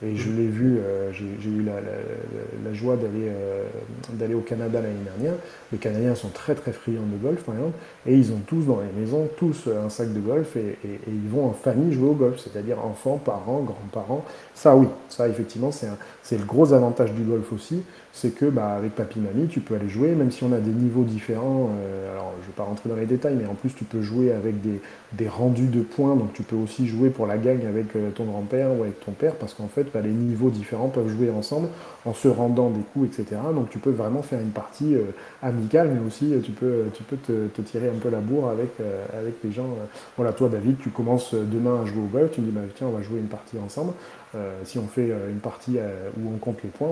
Et je Mhm. l'ai vu, j'ai eu la joie d'aller au Canada l'année dernière. Les Canadiens sont très très friands de golf, par exemple, et ils ont tous dans les maisons, tous un sac de golf, et ils vont en famille jouer au golf, c'est-à-dire enfants, parents, grands-parents. Ça oui, ça effectivement, c'est le gros avantage du golf aussi, c'est que bah, avec papy, mamie, tu peux aller jouer, même si on a des niveaux différents. Alors, je ne vais pas rentrer dans les détails, mais en plus, tu peux jouer avec des rendus de points, donc tu peux aussi jouer pour la gagne avec ton grand-père ou avec ton père, parce qu'en fait, bah, les niveaux différents peuvent jouer ensemble en se rendant des coups, etc. Donc tu peux vraiment faire une partie amicale, mais aussi tu peux te tirer un peu la bourre avec les gens. Voilà, toi, David, tu commences demain à jouer au golf, tu me dis, bah, tiens, on va jouer une partie ensemble. Si on fait une partie où on compte les points,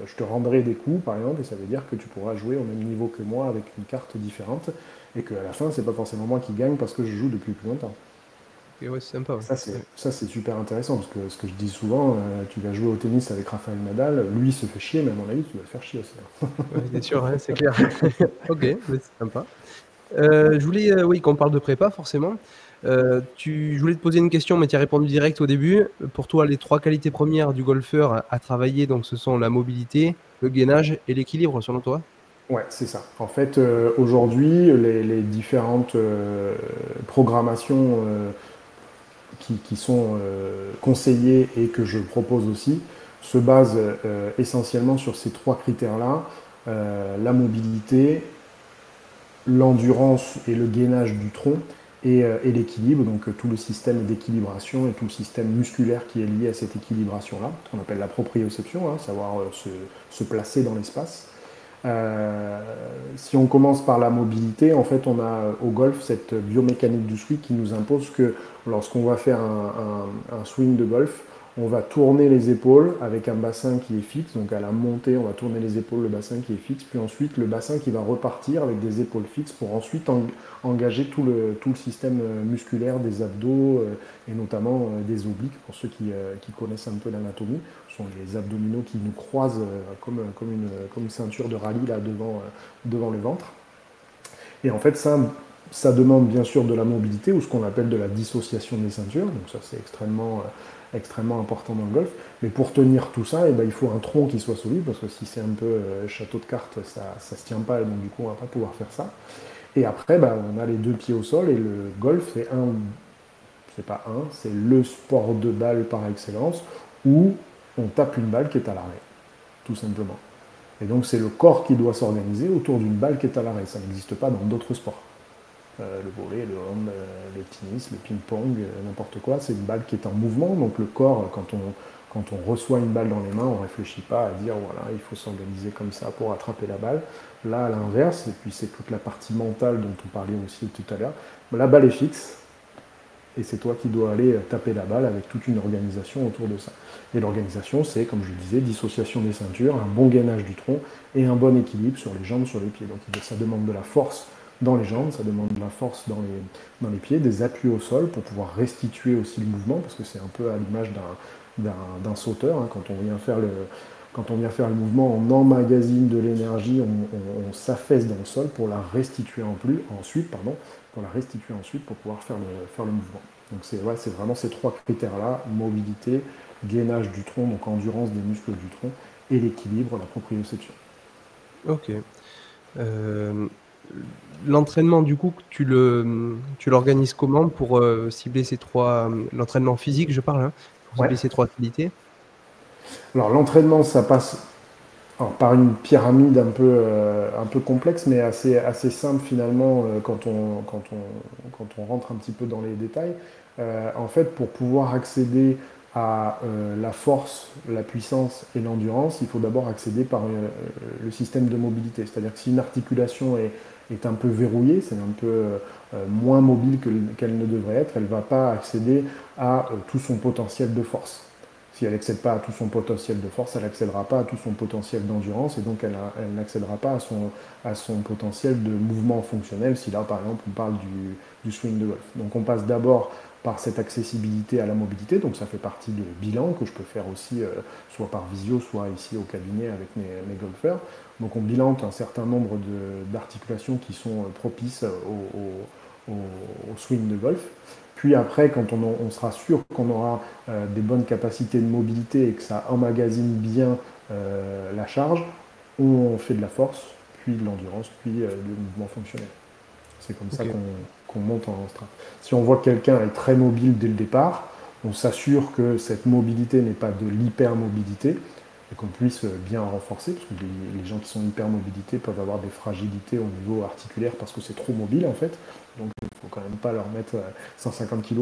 je te rendrai des coups, par exemple, et ça veut dire que tu pourras jouer au même niveau que moi avec une carte différente, et qu'à la fin, c'est pas forcément moi qui gagne parce que je joue depuis plus longtemps. Et ouais, c'est sympa. Et Ouais. Ouais. ça, c'est super intéressant, parce que ce que je dis souvent, tu vas jouer au tennis avec Rafael Nadal, lui se fait chier, mais à mon avis, tu vas le faire chier aussi, hein. Ouais, c'est sûr, hein, c'est clair. Ok, mais c'est sympa. Je voulais, oui, qu'on parle de prépa, forcément. Je voulais te poser une question, mais tu as répondu direct au début. Pour toi, les trois qualités premières du golfeur à travailler, donc ce sont la mobilité, le gainage et l'équilibre, selon toi? Ouais, c'est ça. En fait, aujourd'hui, les différentes programmations qui sont conseillées et que je propose aussi se basent essentiellement sur ces trois critères-là, la mobilité, l'endurance et le gainage du tronc et l'équilibre, donc tout le système d'équilibration et tout le système musculaire qui est lié à cette équilibration-là, qu'on appelle la proprioception, hein, savoir se placer dans l'espace. Si on commence par la mobilité, en fait, on a au golf cette biomécanique du swing qui nous impose que lorsqu'on va faire un swing de golf, on va tourner les épaules avec un bassin qui est fixe. Donc à la montée, on va tourner les épaules, le bassin qui est fixe. Puis ensuite, le bassin qui va repartir avec des épaules fixes pour ensuite engager tout le système musculaire des abdos et notamment des obliques. Pour ceux qui connaissent un peu l'anatomie, ce sont les abdominaux qui nous croisent comme une ceinture de rallye là devant le ventre. Et en fait, ça demande bien sûr de la mobilité ou ce qu'on appelle de la dissociation des ceintures. Donc ça, c'est extrêmement important dans le golf. Mais pour tenir tout ça, eh ben, il faut un tronc qui soit solide, parce que si c'est un peu château de cartes, ça ne se tient pas, et donc du coup, on ne va pas pouvoir faire ça. Et après, ben, on a les deux pieds au sol, et le golf, c'est le sport de balle par excellence, où on tape une balle qui est à l'arrêt, tout simplement. Et donc c'est le corps qui doit s'organiser autour d'une balle qui est à l'arrêt. Ça n'existe pas dans d'autres sports. Le volley, le hand, le tennis, le ping-pong, n'importe quoi, c'est une balle qui est en mouvement. Donc le corps, quand on reçoit une balle dans les mains, on ne réfléchit pas à dire voilà, il faut s'organiser comme ça pour attraper la balle. Là, à l'inverse, et puis c'est toute la partie mentale dont on parlait aussi tout à l'heure, la balle est fixe, et c'est toi qui dois aller taper la balle avec toute une organisation autour de ça. Et l'organisation, c'est, comme je disais, dissociation des ceintures, un bon gainage du tronc et un bon équilibre sur les jambes, sur les pieds. Donc ça demande de la force dans les jambes, ça demande de la force dans les pieds, des appuis au sol pour pouvoir restituer aussi le mouvement, parce que c'est un peu à l'image d'un sauteur, hein, quand on vient faire le mouvement, on emmagasine de l'énergie, on s'affaisse dans le sol pour la restituer ensuite pour la restituer ensuite pour pouvoir faire le mouvement. Donc c'est vraiment ces trois critères-là, mobilité, gainage du tronc, donc endurance des muscles du tronc, et l'équilibre, la proprioception. Ok. Euh, L'entraînement, du coup, tu l'organises comment pour cibler ces trois... L'entraînement physique, je parle, hein, pour Ouais. cibler ces trois qualités. Alors l'entraînement, ça passe par une pyramide un peu complexe, mais assez simple finalement quand on rentre un petit peu dans les détails. En fait, pour pouvoir accéder à la force, la puissance et l'endurance, il faut d'abord accéder par le système de mobilité. C'est-à-dire que si une articulation est un peu verrouillée, c'est un peu moins mobile qu'elle ne devrait être, elle ne va pas accéder à tout son potentiel de force. Si elle n'accède pas à tout son potentiel de force, elle n'accédera pas à tout son potentiel d'endurance et donc elle n'accédera pas à son potentiel de mouvement fonctionnel si là par exemple on parle du swing de golf. Donc on passe d'abord par cette accessibilité à la mobilité, donc ça fait partie de bilan que je peux faire aussi soit par visio, soit ici au cabinet avec mes golfeurs. Donc on bilante un certain nombre d'articulations qui sont propices au swing de golf. Puis après, quand on sera sûr qu'on aura des bonnes capacités de mobilité et que ça emmagasine bien la charge, on fait de la force, puis de l'endurance, puis du mouvement fonctionnel. C'est comme ça Ok. qu'on monte en strat. Si on voit que quelqu'un est très mobile dès le départ, on s'assure que cette mobilité n'est pas de l'hypermobilité et qu'on puisse bien renforcer, parce que les gens qui sont hypermobilité peuvent avoir des fragilités au niveau articulaire parce que c'est trop mobile en fait. Donc il ne faut quand même pas leur mettre 150 kg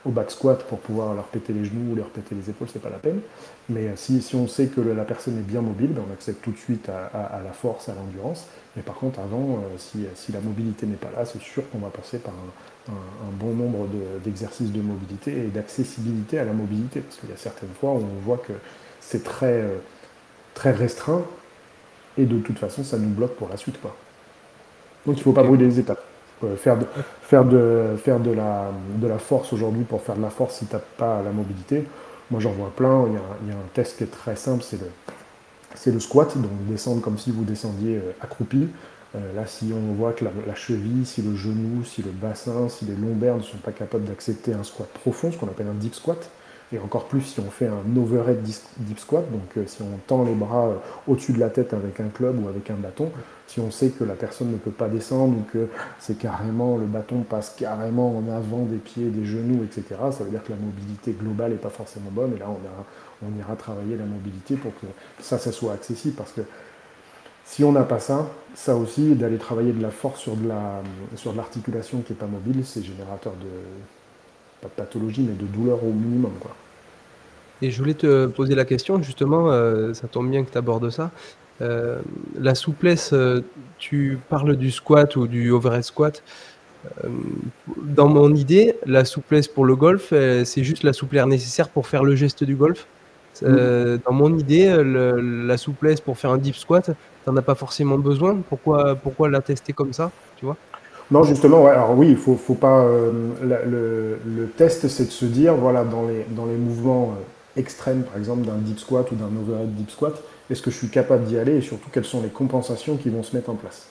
au back squat pour pouvoir leur péter les genoux ou leur péter les épaules, c'est pas la peine. Mais si on sait que la personne est bien mobile, ben on accède tout de suite à la force, à l'endurance. Mais par contre, avant, si la mobilité n'est pas là, c'est sûr qu'on va passer par un bon nombre d'exercices de mobilité et d'accessibilité à la mobilité. Parce qu'il y a certaines fois où on voit que c'est très restreint et de toute façon, ça nous bloque pour la suite, quoi. Donc il ne faut pas Ok. brûler les étapes. De la force aujourd'hui pour faire de la force si tu n'as pas la mobilité. Moi, j'en vois plein. Il y a un test qui est très simple, c'est le squat, donc descendre comme si vous descendiez accroupi. Là, si on voit que la cheville, si le genou, si le bassin, si les lombaires ne sont pas capables d'accepter un squat profond, ce qu'on appelle un deep squat, et encore plus si on fait un overhead deep squat, donc si on tend les bras au-dessus de la tête avec un club ou avec un bâton, si on sait que la personne ne peut pas descendre ou que c'est carrément, le bâton passe carrément en avant des pieds, des genoux, etc., ça veut dire que la mobilité globale n'est pas forcément bonne, et là on ira travailler la mobilité pour que ça soit accessible, parce que si on n'a pas ça, ça aussi, d'aller travailler de la force sur de l'articulation qui n'est pas mobile, c'est générateur de, pas de pathologie, mais de douleur au minimum, quoi. Et je voulais te poser la question, justement, ça tombe bien que tu abordes ça. La souplesse, tu parles du squat ou du overhead squat. Euh, Dans mon idée, la souplesse pour le golf, c'est juste la souplesse nécessaire pour faire le geste du golf. Dans mon idée, la souplesse pour faire un deep squat, t'en as pas forcément besoin. Pourquoi la tester comme ça, tu vois? Non, justement, ouais, alors oui, il faut pas. Le test, c'est de se dire, voilà, dans les mouvements extrêmes, par exemple d'un deep squat ou d'un overhead deep squat, est-ce que je suis capable d'y aller et surtout quelles sont les compensations qui vont se mettre en place.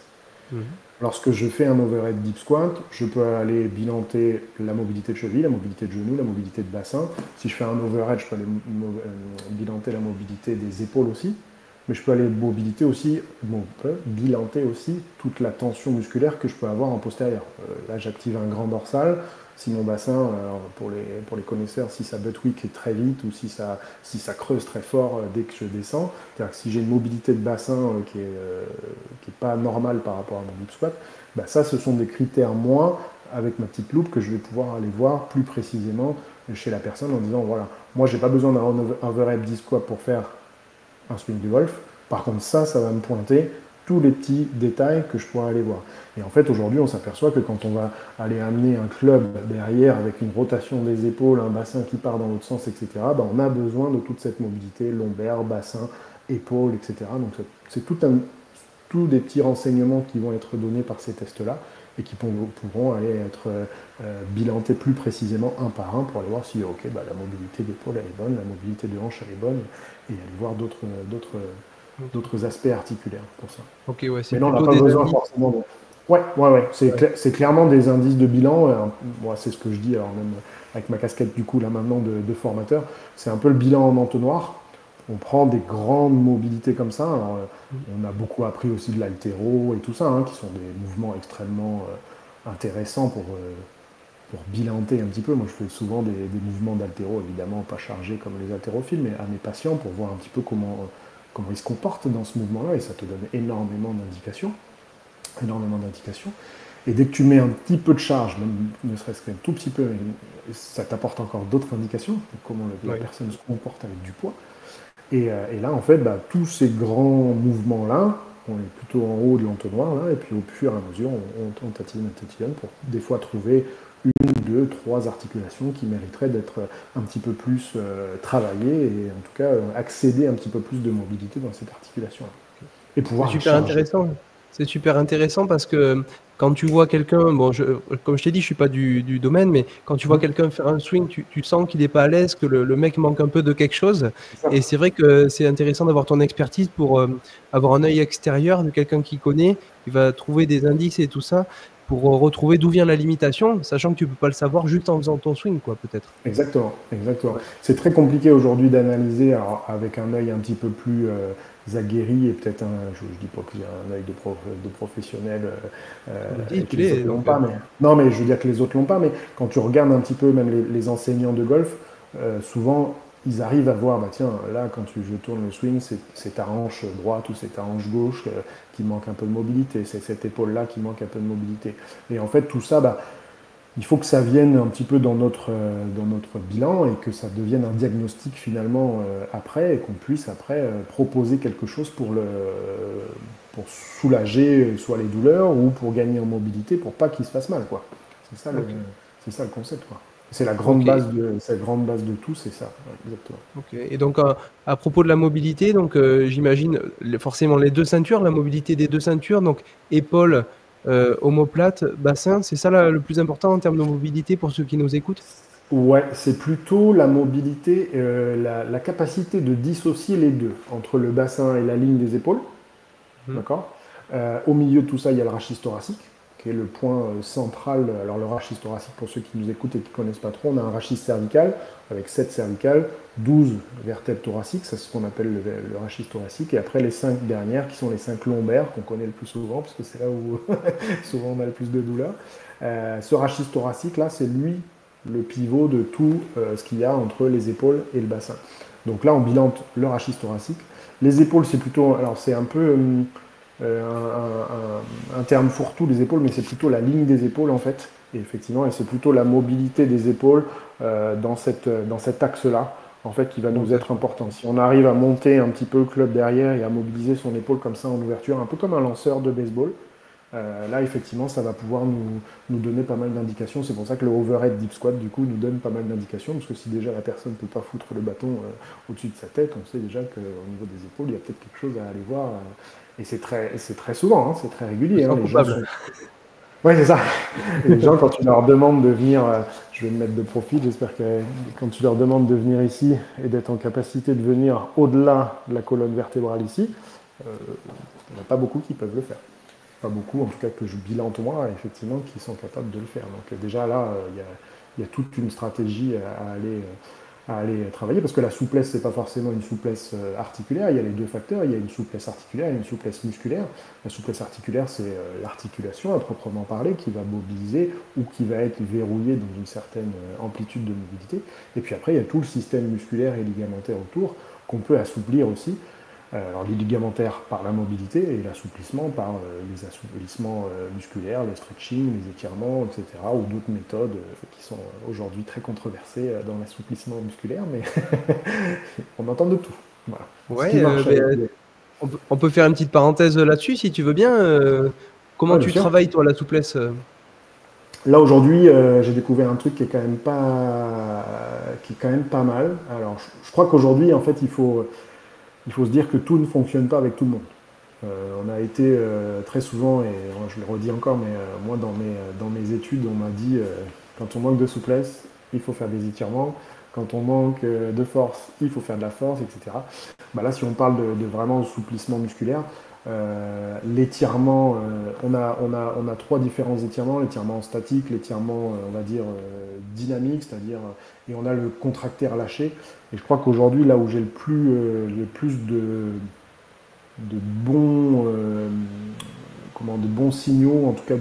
Mhm. Lorsque je fais un overhead deep squat, je peux aller bilanter la mobilité de cheville, la mobilité de genou, la mobilité de bassin. Si je fais un overhead, je peux aller bilanter la mobilité des épaules aussi. Mais je peux aller bilanter aussi toute la tension musculaire que je peux avoir en postérieur. Là, j'active un grand dorsal. Si mon bassin, pour les connaisseurs, si ça butt weak très vite ou si ça creuse très fort dès que je descends, c'est-à-dire que si j'ai une mobilité de bassin qui est pas normale par rapport à mon deep squat, bah ça, ce sont des critères moins avec ma petite loupe que je vais pouvoir aller voir plus précisément chez la personne en disant voilà, moi j'ai pas besoin d'un overhead deep squat pour faire un swing de golf. Par contre, ça va me pointer tous les petits détails que je pourrais aller voir. Et en fait, aujourd'hui, on s'aperçoit que quand on va aller amener un club derrière avec une rotation des épaules, un bassin qui part dans l'autre sens, etc., ben, on a besoin de toute cette mobilité lombaire, bassin, épaules, etc. Donc, c'est tout des petits renseignements qui vont être donnés par ces tests-là et qui pourront aller être bilantés plus précisément un par un pour aller voir si ok, bah, la mobilité d'épaule elle est bonne, la mobilité de hanche elle est bonne, et aller voir d'autres aspects articulaires pour ça. Ok, ouais, c'est Mais non, on n'a plutôt pas des besoin indices. forcément. Ouais. Ouais. C'est clairement des indices de bilan. Moi, c'est ce que je dis, alors même avec ma casquette du coup là maintenant de formateur. C'est un peu le bilan en entonnoir. On prend des grandes mobilités comme ça. Alors, Mm. on a beaucoup appris aussi de l'haltéro et tout ça, hein, qui sont des mouvements extrêmement intéressants pour bilanter un petit peu. Moi, je fais souvent des mouvements d'haltéro, évidemment pas chargés comme les haltérophiles, mais à mes patients pour voir un petit peu comment ils se comportent dans ce mouvement-là. Et ça te donne énormément d'indications. Énormément d'indications. Et dès que tu mets un petit peu de charge, même ne serait-ce qu'un tout petit peu, ça t'apporte encore d'autres indications, comment la Ouais. personne se comporte avec du poids. Et là, en fait, bah, tous ces grands mouvements-là, on est plutôt en haut de l'entonnoir, là, et puis au fur et à mesure, on tatillonne pour des fois trouver une, deux, trois articulations qui mériteraient d'être un petit peu plus travaillées, et en tout cas accéder un petit peu plus de mobilité dans cette articulation-là. Et C'est pouvoir la super charger. intéressant. C'est super intéressant parce que quand tu vois quelqu'un, bon, comme je t'ai dit, je suis pas du domaine, mais quand tu vois Mhm. quelqu'un faire un swing, tu sens qu'il n'est pas à l'aise, que le mec manque un peu de quelque chose. C'est ça. Et c'est vrai que c'est intéressant d'avoir ton expertise pour avoir un œil extérieur de quelqu'un qui connaît, qui va trouver des indices et tout ça pour retrouver d'où vient la limitation, sachant que tu peux pas le savoir juste en faisant ton swing, quoi, peut-être. Exactement, exactement. Ouais. C'est très compliqué aujourd'hui d'analyser avec un œil un petit peu plus aguerri et peut-être je dis pas que j'ai un œil de professionnel Vas-y, et que tu les l'es, autres l'ont donc. pas, mais non, mais je veux dire que les autres l'ont pas, mais quand tu regardes un petit peu même les enseignants de golf, souvent ils arrivent à voir, bah tiens, là quand je tourne le swing, c'est ta hanche droite ou c'est ta hanche gauche qui manque un peu de mobilité, c'est cette épaule-là qui manque un peu de mobilité. Et en fait tout ça, bah il faut que ça vienne un petit peu dans notre bilan et que ça devienne un diagnostic finalement après et qu'on puisse après proposer quelque chose pour soulager soit les douleurs ou pour gagner en mobilité pour pas qu'il se fasse mal, quoi. C'est ça le, Ok. c'est ça le concept, quoi. Ok. C'est la grande base de tout, c'est ça, ouais, exactement. Ok. Et donc, à propos de la mobilité, donc j'imagine forcément les deux ceintures, la mobilité des deux ceintures, donc épaules, omoplate, bassin, c'est ça le plus important en termes de mobilité pour ceux qui nous écoutent? Ouais, c'est plutôt la mobilité, la capacité de dissocier les deux, entre le bassin et la ligne des épaules. Mhm. D'accord. Au milieu de tout ça, il y a le rachis thoracique, qui est le point central. Alors, le rachis thoracique, pour ceux qui nous écoutent et qui ne connaissent pas trop, on a un rachis cervical avec 7 cervicales, 12 vertèbres thoraciques, ça c'est ce qu'on appelle le rachis thoracique, et après les 5 dernières qui sont les 5 lombaires, qu'on connaît le plus souvent, parce que c'est là où souvent on a le plus de douleur. Ce rachis thoracique, là, c'est lui le pivot de tout ce qu'il y a entre les épaules et le bassin. Donc là, on bilante le rachis thoracique. Les épaules, c'est plutôt. Alors, c'est un peu un terme fourre-tout, les épaules, mais c'est plutôt la ligne des épaules, en fait. Et effectivement, et c'est plutôt la mobilité des épaules dans cet axe-là, en fait, qui va Bon, nous être d'accord. important. Si on arrive à monter un petit peu le club derrière et à mobiliser son épaule comme ça en ouverture, un peu comme un lanceur de baseball, là, effectivement, ça va pouvoir nous donner pas mal d'indications. C'est pour ça que le overhead deep squat, du coup, nous donne pas mal d'indications, parce que si déjà la personne ne peut pas foutre le bâton au-dessus de sa tête, on sait déjà qu'au niveau des épaules, il y a peut-être quelque chose à aller voir. Et c'est très souvent, hein, c'est très Je me régulier. Hein, sens les gens coupable. sont. Ouais, c'est ça. Et les gens, quand tu leur demandes de venir, je vais me mettre de profil, j'espère que quand tu leur demandes de venir ici et d'être en capacité de venir au-delà de la colonne vertébrale ici, il n'y en a pas beaucoup qui peuvent le faire. Pas beaucoup, en tout cas que je bilante moi, effectivement, qui sont capables de le faire. Donc déjà là, il y a toute une stratégie à aller travailler, parce que la souplesse, c'est pas forcément une souplesse articulaire, il y a les deux facteurs, il y a une souplesse articulaire et une souplesse musculaire. La souplesse articulaire, c'est l'articulation à proprement parler, qui va mobiliser ou qui va être verrouillée dans une certaine amplitude de mobilité. Et puis après, il y a tout le système musculaire et ligamentaire autour, qu'on peut assouplir aussi. Alors les ligamentaires par la mobilité et l'assouplissement par les assouplissements musculaires, le stretching, les étirements, etc. Ou d'autres méthodes qui sont aujourd'hui très controversées dans l'assouplissement musculaire, mais on entend de tout. Voilà. Ce Ouais, qui marche avec les. on peut faire une petite parenthèse là-dessus si tu veux bien. Comment Ouais, bien tu sûr. travailles, toi, la souplesse? Là aujourd'hui, j'ai découvert un truc qui est quand même pas mal. Alors, je crois qu'aujourd'hui, en fait, il faut se dire que tout ne fonctionne pas avec tout le monde. On a été très souvent, et je le redis encore, mais moi dans mes études, on m'a dit quand on manque de souplesse, il faut faire des étirements. Quand on manque de force, il faut faire de la force, etc. Bah là, si on parle de vraiment assouplissement musculaire, L'étirement, on a trois différents étirements, l'étirement statique, l'étirement, on va dire, dynamique, c'est-à-dire, et on a le contracté relâché. Et je crois qu'aujourd'hui, là où j'ai le plus de bons, de bons signaux, en tout cas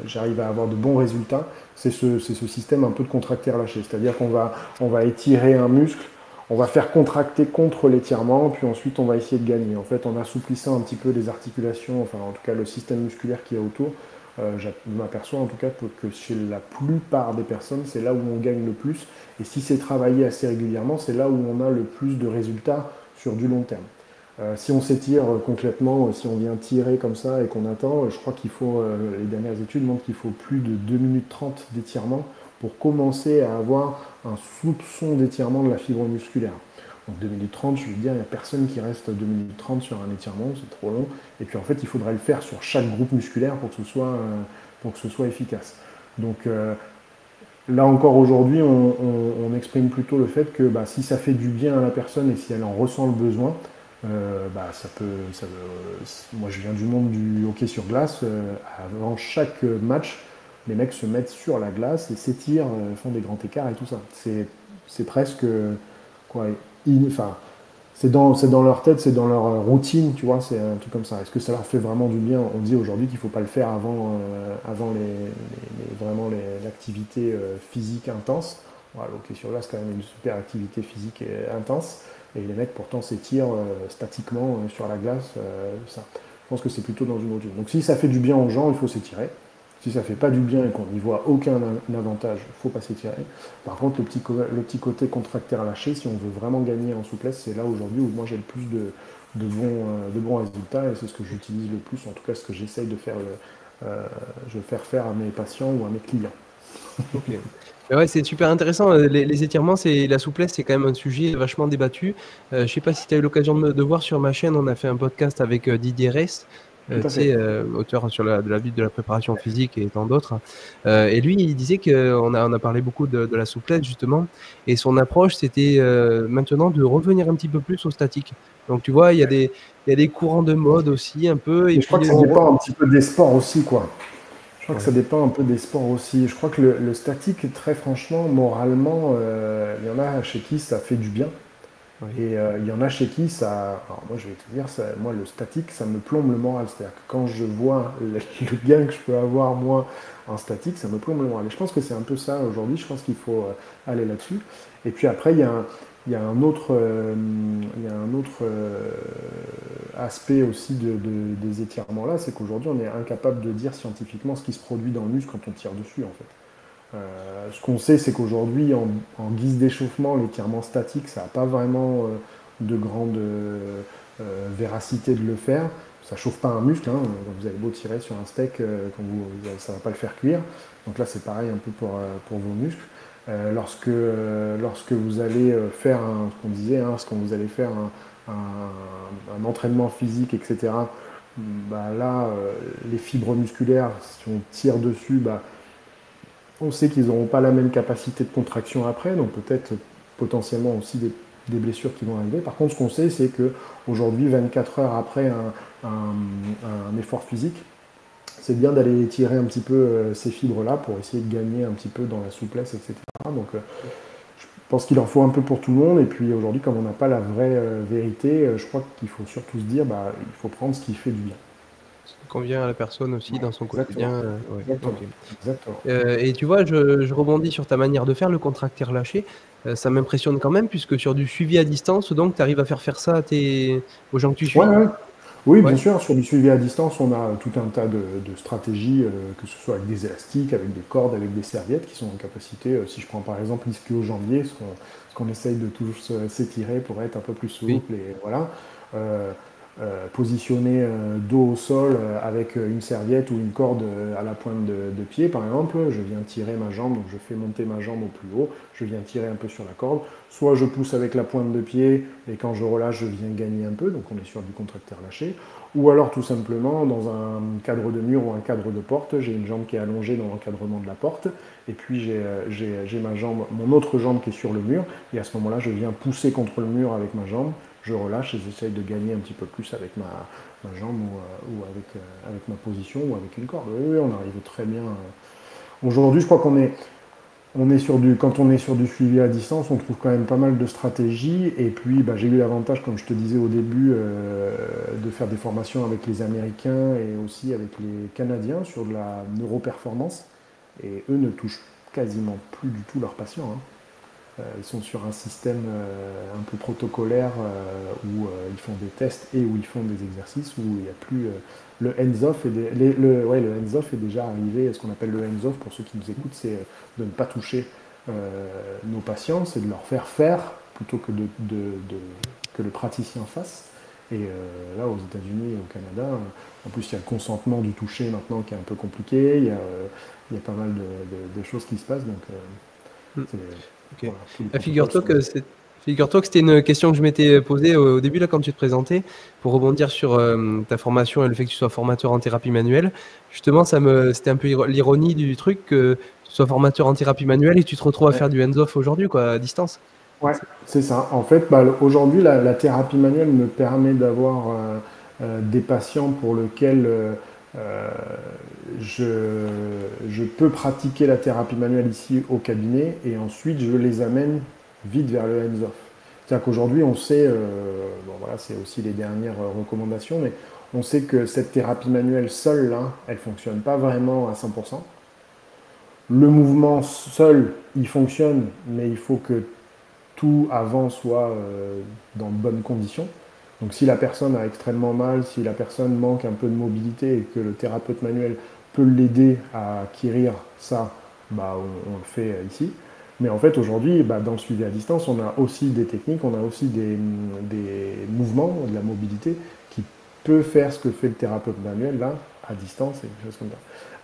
j'arrive à avoir de bons résultats, c'est ce système un peu de contracté relâché. C'est-à-dire on va étirer un muscle, on va faire contracter contre l'étirement, puis ensuite on va essayer de gagner. En fait, en assouplissant un petit peu les articulations, enfin en tout cas le système musculaire qui est autour, je m'aperçois en tout cas que chez la plupart des personnes, c'est là où on gagne le plus. Et si c'est travaillé assez régulièrement, c'est là où on a le plus de résultats sur du long terme. Si on s'étire complètement, si on vient tirer comme ça et qu'on attend, je crois qu'il faut, les dernières études montrent qu'il faut plus de 2 minutes 30 d'étirement pour commencer à avoir un soupçon d'étirement de la fibre musculaire. Donc 2 minutes 30, je veux dire, il n'y a personne qui reste 2 minutes 30 sur un étirement, c'est trop long. Et puis en fait, il faudrait le faire sur chaque groupe musculaire pour que ce soit efficace. Donc là encore aujourd'hui, on exprime plutôt le fait que si ça fait du bien à la personne et si elle en ressent le besoin, moi je viens du monde du hockey sur glace. Avant chaque match, les mecs se mettent sur la glace et s'étirent, font des grands écarts et tout ça. C'est presque quoi, enfin, c'est dans leur tête, c'est dans leur routine, tu vois, c'est un truc comme ça. Est-ce que ça leur fait vraiment du bien? On dit aujourd'hui qu'il ne faut pas le faire avant vraiment l'activité physique intense. Voilà, l'hockey sur glace, c'est quand même une super activité physique et intense. Et les mecs, pourtant, s'étirent statiquement sur la glace. Ça. Je pense que c'est plutôt dans une routine. Donc, si ça fait du bien aux gens, il faut s'étirer. Si ça fait pas du bien et qu'on n'y voit aucun avantage, il ne faut pas s'étirer. Par contre, le petit côté contracté relâché, si on veut vraiment gagner en souplesse, c'est là aujourd'hui où moi j'ai le plus de bons résultats et c'est ce que j'utilise le plus, en tout cas ce que j'essaye de faire, faire à mes patients ou à mes clients. Ok. Ouais, c'est super intéressant. Les étirements, la souplesse, c'est quand même un sujet vachement débattu. Je sais pas si tu as eu l'occasion de voir sur ma chaîne, on a fait un podcast avec Didier Rest, auteur sur de la vie de la préparation physique et tant d'autres. Et lui, il disait qu'on a parlé beaucoup de la souplesse, justement. Et son approche, c'était maintenant de revenir un petit peu plus au statique. Donc, tu vois, il y a des courants de mode aussi, un peu. Et je crois que ça dépend un petit peu des sports aussi, quoi. Je crois que ça dépend un peu des sports aussi. Je crois que le statique, très franchement, moralement, il y en a chez qui ça fait du bien. Ouais. Et il y en a chez qui ça. Alors moi, je vais te dire, moi, le statique, ça me plombe le moral. C'est-à-dire que quand je vois le gain que je peux avoir, moi, en statique, ça me plombe le moral. Et je pense que c'est un peu ça aujourd'hui. Je pense qu'il faut aller là-dessus. Et puis après, il y a un autre, aspect aussi des étirements là, c'est qu'aujourd'hui, on est incapable de dire scientifiquement ce qui se produit dans le muscle quand on tire dessus, en fait. Ce qu'on sait, c'est qu'aujourd'hui, en guise d'échauffement, l'étirement statique, ça n'a pas vraiment de grande véracité de le faire. Ça ne chauffe pas un muscle. Hein. Vous avez beau tirer sur un steak, ça ne va pas le faire cuire. Donc là, c'est pareil un peu pour vos muscles. Lorsque vous allez faire ce qu'on disait, lorsque vous allez faire un entraînement physique, etc., là, les fibres musculaires, si on tire dessus, on sait qu'ils n'auront pas la même capacité de contraction après, donc peut-être potentiellement aussi des blessures qui vont arriver. Par contre, ce qu'on sait, c'est qu'aujourd'hui, 24 heures après un effort physique, c'est bien d'aller étirer un petit peu ces fibres-là pour essayer de gagner un petit peu dans la souplesse, etc. Donc, je pense qu'il en faut un peu pour tout le monde. Et puis aujourd'hui, comme on n'a pas la vraie vérité, je crois qu'il faut surtout se dire, il faut prendre ce qui fait du bien. Ce qui convient à la personne aussi dans son quotidien. Ouais, Exactement. ok. Exactement. Et tu vois, je rebondis sur ta manière de faire le contracté relâché. Ça m'impressionne quand même, puisque sur du suivi à distance, donc tu arrives à faire ça aux gens que tu suis. Ouais. Oui, Ouais. bien sûr, sur du suivi à distance, on a tout un tas de stratégies, que ce soit avec des élastiques, avec des cordes, avec des serviettes qui sont en capacité, si je prends par exemple l'ischio-jambier, ce qu'on essaye de tous s'étirer pour être un peu plus souple, Oui. et voilà. Positionner dos au sol avec une serviette ou une corde à la pointe de pied, par exemple. Je viens tirer ma jambe, donc je fais monter ma jambe au plus haut, je viens tirer un peu sur la corde. Soit je pousse avec la pointe de pied et quand je relâche, je viens gagner un peu, donc on est sur du contracté relâché. Ou alors tout simplement, dans un cadre de mur ou un cadre de porte, j'ai une jambe qui est allongée dans l'encadrement de la porte, et puis j'ai mon autre jambe qui est sur le mur, et à ce moment-là, je viens pousser contre le mur avec ma jambe, je relâche et j'essaye de gagner un petit peu plus avec ma jambe ou avec ma position ou avec une corde. Oui, oui, on arrive très bien. Aujourd'hui, je crois quand on est sur du suivi à distance, on trouve quand même pas mal de stratégies. Et puis, bah, j'ai eu l'avantage, comme je te disais au début, de faire des formations avec les Américains et aussi avec les Canadiens sur de la neuroperformance. Et eux ne touchent quasiment plus du tout leurs patients, hein. Ils sont sur un système un peu protocolaire où ils font des tests et où ils font des exercices où il n'y a plus le hands-off ouais, le hands-off est déjà arrivé. Ce qu'on appelle le hands-off, pour ceux qui nous écoutent, c'est de ne pas toucher nos patients, c'est de leur faire faire plutôt que le praticien fasse. Et là, aux États-Unis et au Canada, en plus, il y a le consentement du toucher maintenant qui est un peu compliqué. Il y a pas mal de choses qui se passent. Donc, Mm. c'est- Ok. voilà, tous les Ah, protocoles sont- figure-toi que c'était une question que je m'étais posée au début là quand tu te présentais pour rebondir sur ta formation et le fait que tu sois formateur en thérapie manuelle. Justement, c'était un peu l'ironie du truc que tu sois formateur en thérapie manuelle et que tu te retrouves à Ouais. faire du hands-off aujourd'hui, quoi, à distance. Ouais, c'est ça. En fait, bah, aujourd'hui, la thérapie manuelle me permet d'avoir des patients pour lesquels euh, je, je peux pratiquer la thérapie manuelle ici au cabinet et ensuite je les amène vite vers le hands-off. C'est-à-dire qu'aujourd'hui, on sait, bon voilà, c'est aussi les dernières recommandations, mais on sait que cette thérapie manuelle seule, là, elle ne fonctionne pas vraiment à 100%. Le mouvement seul, il fonctionne, mais il faut que tout avant soit dans de bonnes conditions. Donc si la personne a extrêmement mal, si la personne manque un peu de mobilité et que le thérapeute manuel peut l'aider à acquérir ça, bah, on le fait ici. Mais en fait aujourd'hui, bah, dans le suivi à distance, on a aussi des techniques, on a aussi des mouvements, de la mobilité qui peut faire ce que fait le thérapeute manuel là, à distance et des choses comme ça.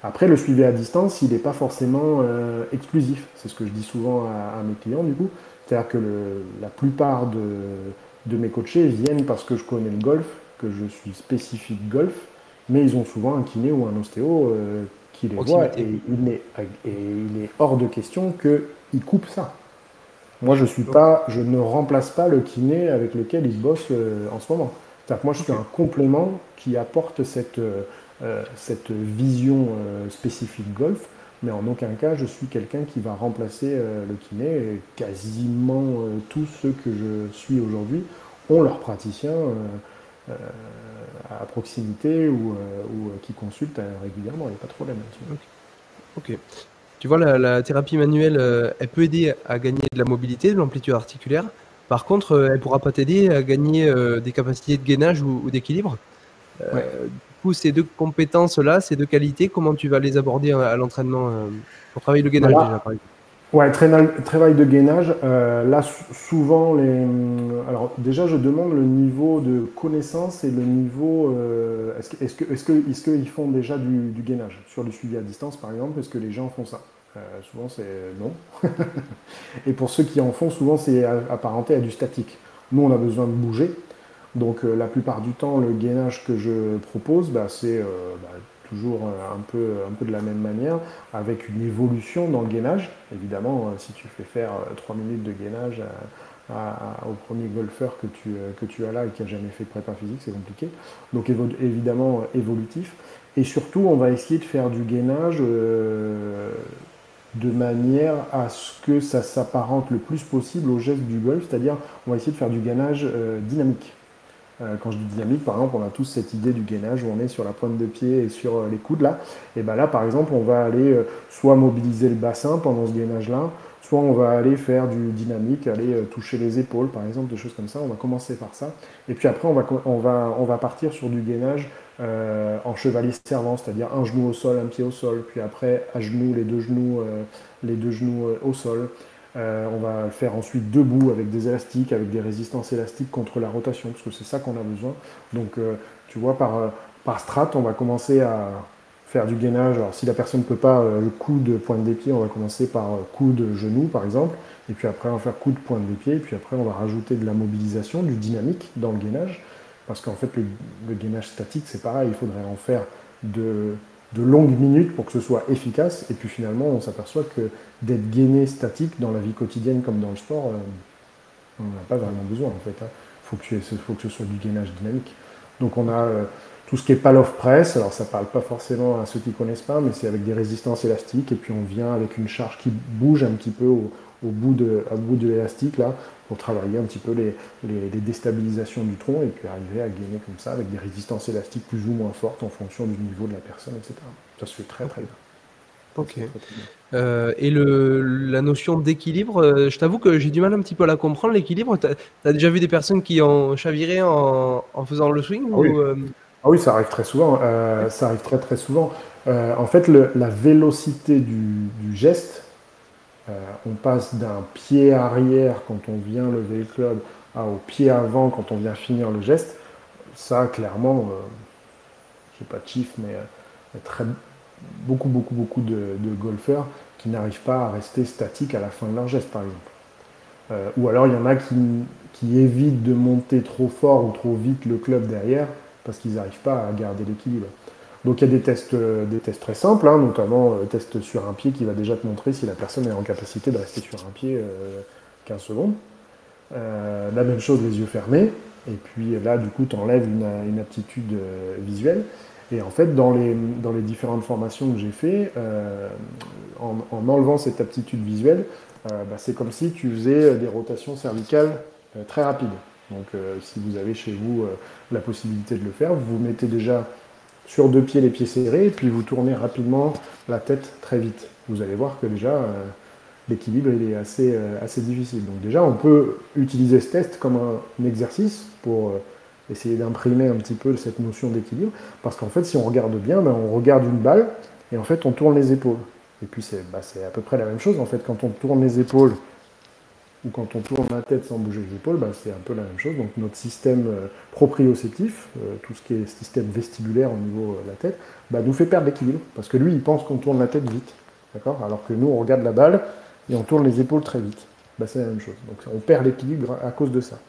Après, le suivi à distance, il n'est pas forcément exclusif. C'est ce que je dis souvent à mes clients du coup. C'est-à-dire que la plupart de mes coachés viennent parce que je connais le golf, que je suis spécifique golf, mais ils ont souvent un kiné ou un ostéo qui les voit Proximité. et il est hors de question qu'ils coupent ça. Moi, je ne remplace pas le kiné avec lequel ils bossent en ce moment. C'est-à-dire que moi, je suis Ok. un complément qui apporte cette vision spécifique golf, mais en aucun cas, je suis quelqu'un qui va remplacer le kiné. Et quasiment tous ceux que je suis aujourd'hui ont leur praticien euh, à proximité ou qui consultent régulièrement. Il n'y a pas de problème là-dessus. Ok. Ok. Tu vois, la thérapie manuelle, elle peut aider à gagner de la mobilité, de l'amplitude articulaire. Par contre, elle ne pourra pas t'aider à gagner des capacités de gainage ou d'équilibre. Ouais. Du coup, ces deux compétences-là, ces deux qualités, comment tu vas les aborder à l'entraînement pour travailler le Bah gainage déjà, là, par exemple? ouais, travail de gainage. Là, souvent, alors déjà, je demande le niveau de connaissance et le niveau. Est-ce qu'ils font déjà du gainage sur le suivi à distance, par exemple? Est-ce que les gens font ça? Souvent, c'est non. Et pour ceux qui en font, souvent, c'est apparenté à du statique. Nous, on a besoin de bouger. Donc, la plupart du temps, le gainage que je propose, bah, c'est toujours un peu de la même manière, avec une évolution dans le gainage. Évidemment, si tu fais faire 3 minutes de gainage au premier golfeur que tu as là et qui n'a jamais fait de prépa physique, c'est compliqué. Donc, évidemment, évolutif. Et surtout, on va essayer de faire du gainage de manière à ce que ça s'apparente le plus possible au geste du golf, c'est-à-dire on va essayer de faire du gainage dynamique. Quand je dis dynamique, par exemple, on a tous cette idée du gainage où on est sur la pointe de pied et sur les coudes là. Et bien là, par exemple, on va aller soit mobiliser le bassin pendant ce gainage-là, soit on va aller faire du dynamique, aller toucher les épaules, par exemple, des choses comme ça. On va commencer par ça. Et puis après, on va partir sur du gainage en chevalier servant, c'est-à-dire un genou au sol, un pied au sol, puis après à genoux, les deux genoux au sol. On va le faire ensuite debout avec des élastiques, avec des résistances élastiques contre la rotation, parce que c'est ça qu'on a besoin. Donc, tu vois, par strat, on va commencer à faire du gainage. Alors, si la personne ne peut pas le coude, pointe des pieds, on va commencer par coude, genou, par exemple. Et puis après, on va faire coude, pointe des pieds. Et puis après, on va rajouter de la mobilisation, du dynamique dans le gainage. Parce qu'en fait, le gainage statique, c'est pareil. Il faudrait en faire de longues minutes pour que ce soit efficace. Et puis finalement, on s'aperçoit que d'être gainé statique dans la vie quotidienne comme dans le sport, on n'en a pas vraiment besoin en fait, hein. faut que ce soit du gainage dynamique. Donc on a tout ce qui est pal-off press. Alors ça parle pas forcément à ceux qui connaissent pas, mais c'est avec des résistances élastiques et puis on vient avec une charge qui bouge un petit peu au bout de l'élastique là pour travailler un petit peu les déstabilisations du tronc et puis arriver à gainer comme ça avec des résistances élastiques plus ou moins fortes en fonction du niveau de la personne, etc. Ça se fait très très bien. Ok. Et la notion d'équilibre, je t'avoue que j'ai du mal un petit peu à la comprendre, l'équilibre. Tu as déjà vu des personnes qui ont chaviré en faisant le swing Ah oui. ou, Ah oui, ça arrive très souvent. Ça arrive très très souvent. En fait, la vélocité du geste, on passe d'un pied arrière quand on vient lever le club au pied avant quand on vient finir le geste. Ça, clairement, je sais pas de chiffre, mais beaucoup de golfeurs qui n'arrivent pas à rester statiques à la fin de leur geste, par exemple. Ou alors, il y en a qui évitent de monter trop fort ou trop vite le club derrière parce qu'ils n'arrivent pas à garder l'équilibre. Donc il y a des tests très simples, hein, notamment le test sur un pied qui va déjà te montrer si la personne est en capacité de rester sur un pied 15 secondes. La même chose les yeux fermés. Et puis là, du coup, tu enlèves une aptitude visuelle. Et en fait, dans les différentes formations que j'ai fait, en enlevant cette aptitude visuelle, c'est comme si tu faisais des rotations cervicales très rapides. Donc si vous avez chez vous la possibilité de le faire, vous vous mettez déjà sur deux pieds, les pieds serrés, et puis vous tournez rapidement la tête très vite. Vous allez voir que déjà, l'équilibre il est assez difficile. Donc déjà, on peut utiliser ce test comme un exercice pour essayer d'imprimer un petit peu cette notion d'équilibre, parce qu'en fait, si on regarde bien, on regarde une balle, et en fait, on tourne les épaules. Et puis, c'est à peu près la même chose, en fait, quand on tourne les épaules, ou quand on tourne la tête sans bouger les épaules, c'est un peu la même chose. Donc notre système proprioceptif, tout ce qui est système vestibulaire au niveau de la tête, nous fait perdre l'équilibre. Parce que lui, il pense qu'on tourne la tête vite. D'accord ? Alors que nous, on regarde la balle et on tourne les épaules très vite. C'est la même chose. Donc on perd l'équilibre à cause de ça.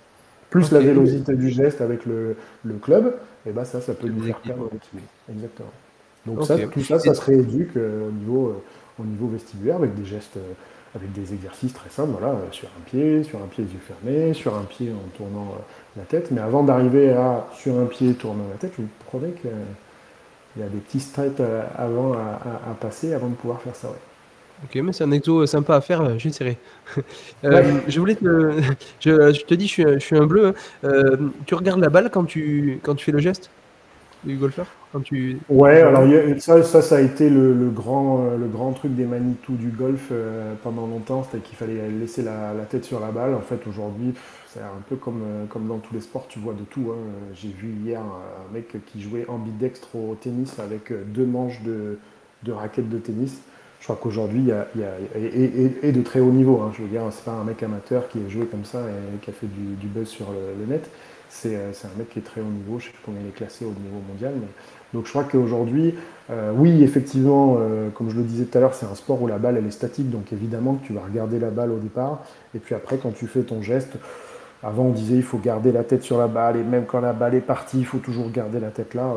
Plus la vélocité du geste avec le club, et ça peut nous faire perdre l'équilibre. Exactement. Donc tout ça, ça se rééduque au niveau vestibulaire avec des gestes avec des exercices très simples, voilà, sur un pied les yeux fermés, sur un pied en tournant la tête. Mais avant d'arriver à sur un pied tournant la tête, vous comprenez qu'il y a des petits steps avant à passer avant de pouvoir faire ça. Ouais. Ok, mais c'est un exo sympa à faire, j'essaierai. Je voulais je te dis, je suis un bleu. Tu regardes la balle quand tu fais le geste du golfeur quand tu... Ouais, alors ça a été le grand truc des Manitou du golf pendant longtemps, c'était qu'il fallait laisser la tête sur la balle. En fait, aujourd'hui, c'est un peu comme dans tous les sports, tu vois de tout. Hein. J'ai vu hier un mec qui jouait ambidextre au tennis avec deux manches de raquettes de tennis. Je crois qu'aujourd'hui, et de très haut niveau, hein, je veux dire, c'est pas un mec amateur qui a joué comme ça et qui a fait du buzz sur le net. C'est un mec qui est très haut niveau, je sais plus combien il est classé au niveau mondial. Donc je crois qu'aujourd'hui, oui, effectivement, comme je le disais tout à l'heure, c'est un sport où la balle elle est statique, donc évidemment que tu vas regarder la balle au départ, et puis après quand tu fais ton geste, avant on disait il faut garder la tête sur la balle, et même quand la balle est partie, il faut toujours garder la tête là.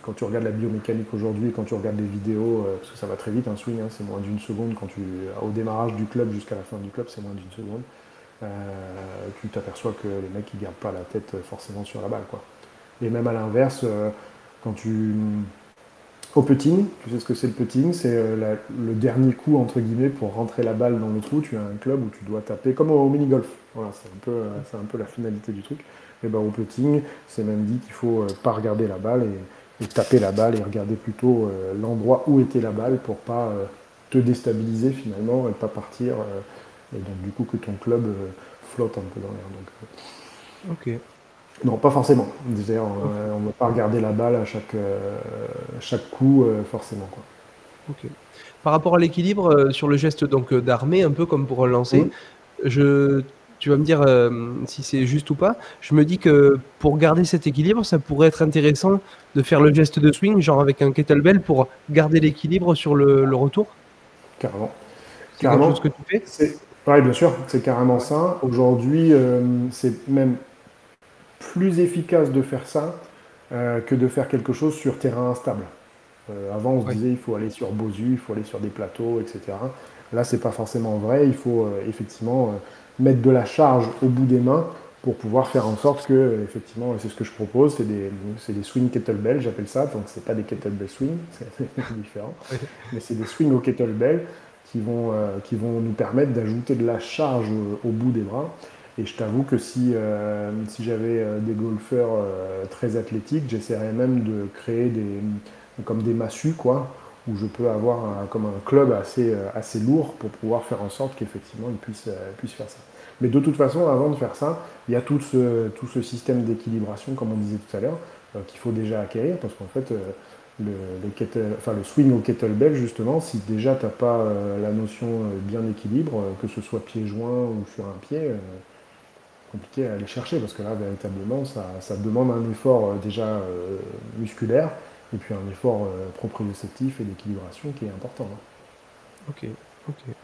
Quand tu regardes la biomécanique aujourd'hui, quand tu regardes les vidéos, parce que ça va très vite, un swing, hein, c'est moins d'une seconde, au démarrage du club jusqu'à la fin du club, c'est moins d'une seconde. Tu t'aperçois que les mecs ils gardent pas la tête forcément sur la balle, quoi. Et même à l'inverse, quand au putting, tu sais ce que c'est le putting, c'est le dernier coup entre guillemets pour rentrer la balle dans le trou. Tu as un club où tu dois taper comme au mini golf. Voilà, c'est un peu la finalité du truc. Et au putting, c'est même dit qu'il faut pas regarder la balle et taper la balle et regarder plutôt l'endroit où était la balle pour pas te déstabiliser finalement et pas partir. Et donc du coup que ton club flotte un peu dans l'air. Ok. Non, pas forcément. D'ailleurs, on ne va pas regarder la balle à chaque coup, forcément. Quoi. Ok. Par rapport à l'équilibre, sur le geste donc d'armée, un peu comme pour un lancer, tu vas me dire si c'est juste ou pas. Je me dis que pour garder cet équilibre, ça pourrait être intéressant de faire le geste de swing, genre avec un kettlebell, pour garder l'équilibre sur le retour. Carrément. C'est quelque chose que tu fais ? Oui, bien sûr, c'est carrément ça. Aujourd'hui, c'est même plus efficace de faire ça que de faire quelque chose sur terrain instable. Avant, on se disait il faut aller sur Bosu, il faut aller sur des plateaux, etc. Là, c'est pas forcément vrai. Il faut effectivement mettre de la charge au bout des mains pour pouvoir faire en sorte que, effectivement, c'est ce que je propose, c'est des swing kettlebell, j'appelle ça, donc c'est pas des kettlebell swing, c'est différent, Ouais. mais c'est des swings au kettlebell qui vont nous permettre d'ajouter de la charge au bout des bras. Et je t'avoue que si j'avais des golfeurs très athlétiques, j'essaierais même de créer comme des massues, quoi, où je peux avoir comme un club assez lourd pour pouvoir faire en sorte qu'effectivement ils puissent faire ça. Mais de toute façon, avant de faire ça, il y a tout ce système d'équilibration, comme on disait tout à l'heure, qu'il faut déjà acquérir, parce qu'en fait, le swing au kettlebell, justement, si déjà tu n'as pas la notion bien d'équilibre, que ce soit pied joint ou sur un pied, compliqué à aller chercher, parce que là, véritablement, ça demande un effort déjà musculaire, et puis un effort proprioceptif et d'équilibration qui est important, hein. Ok, ok.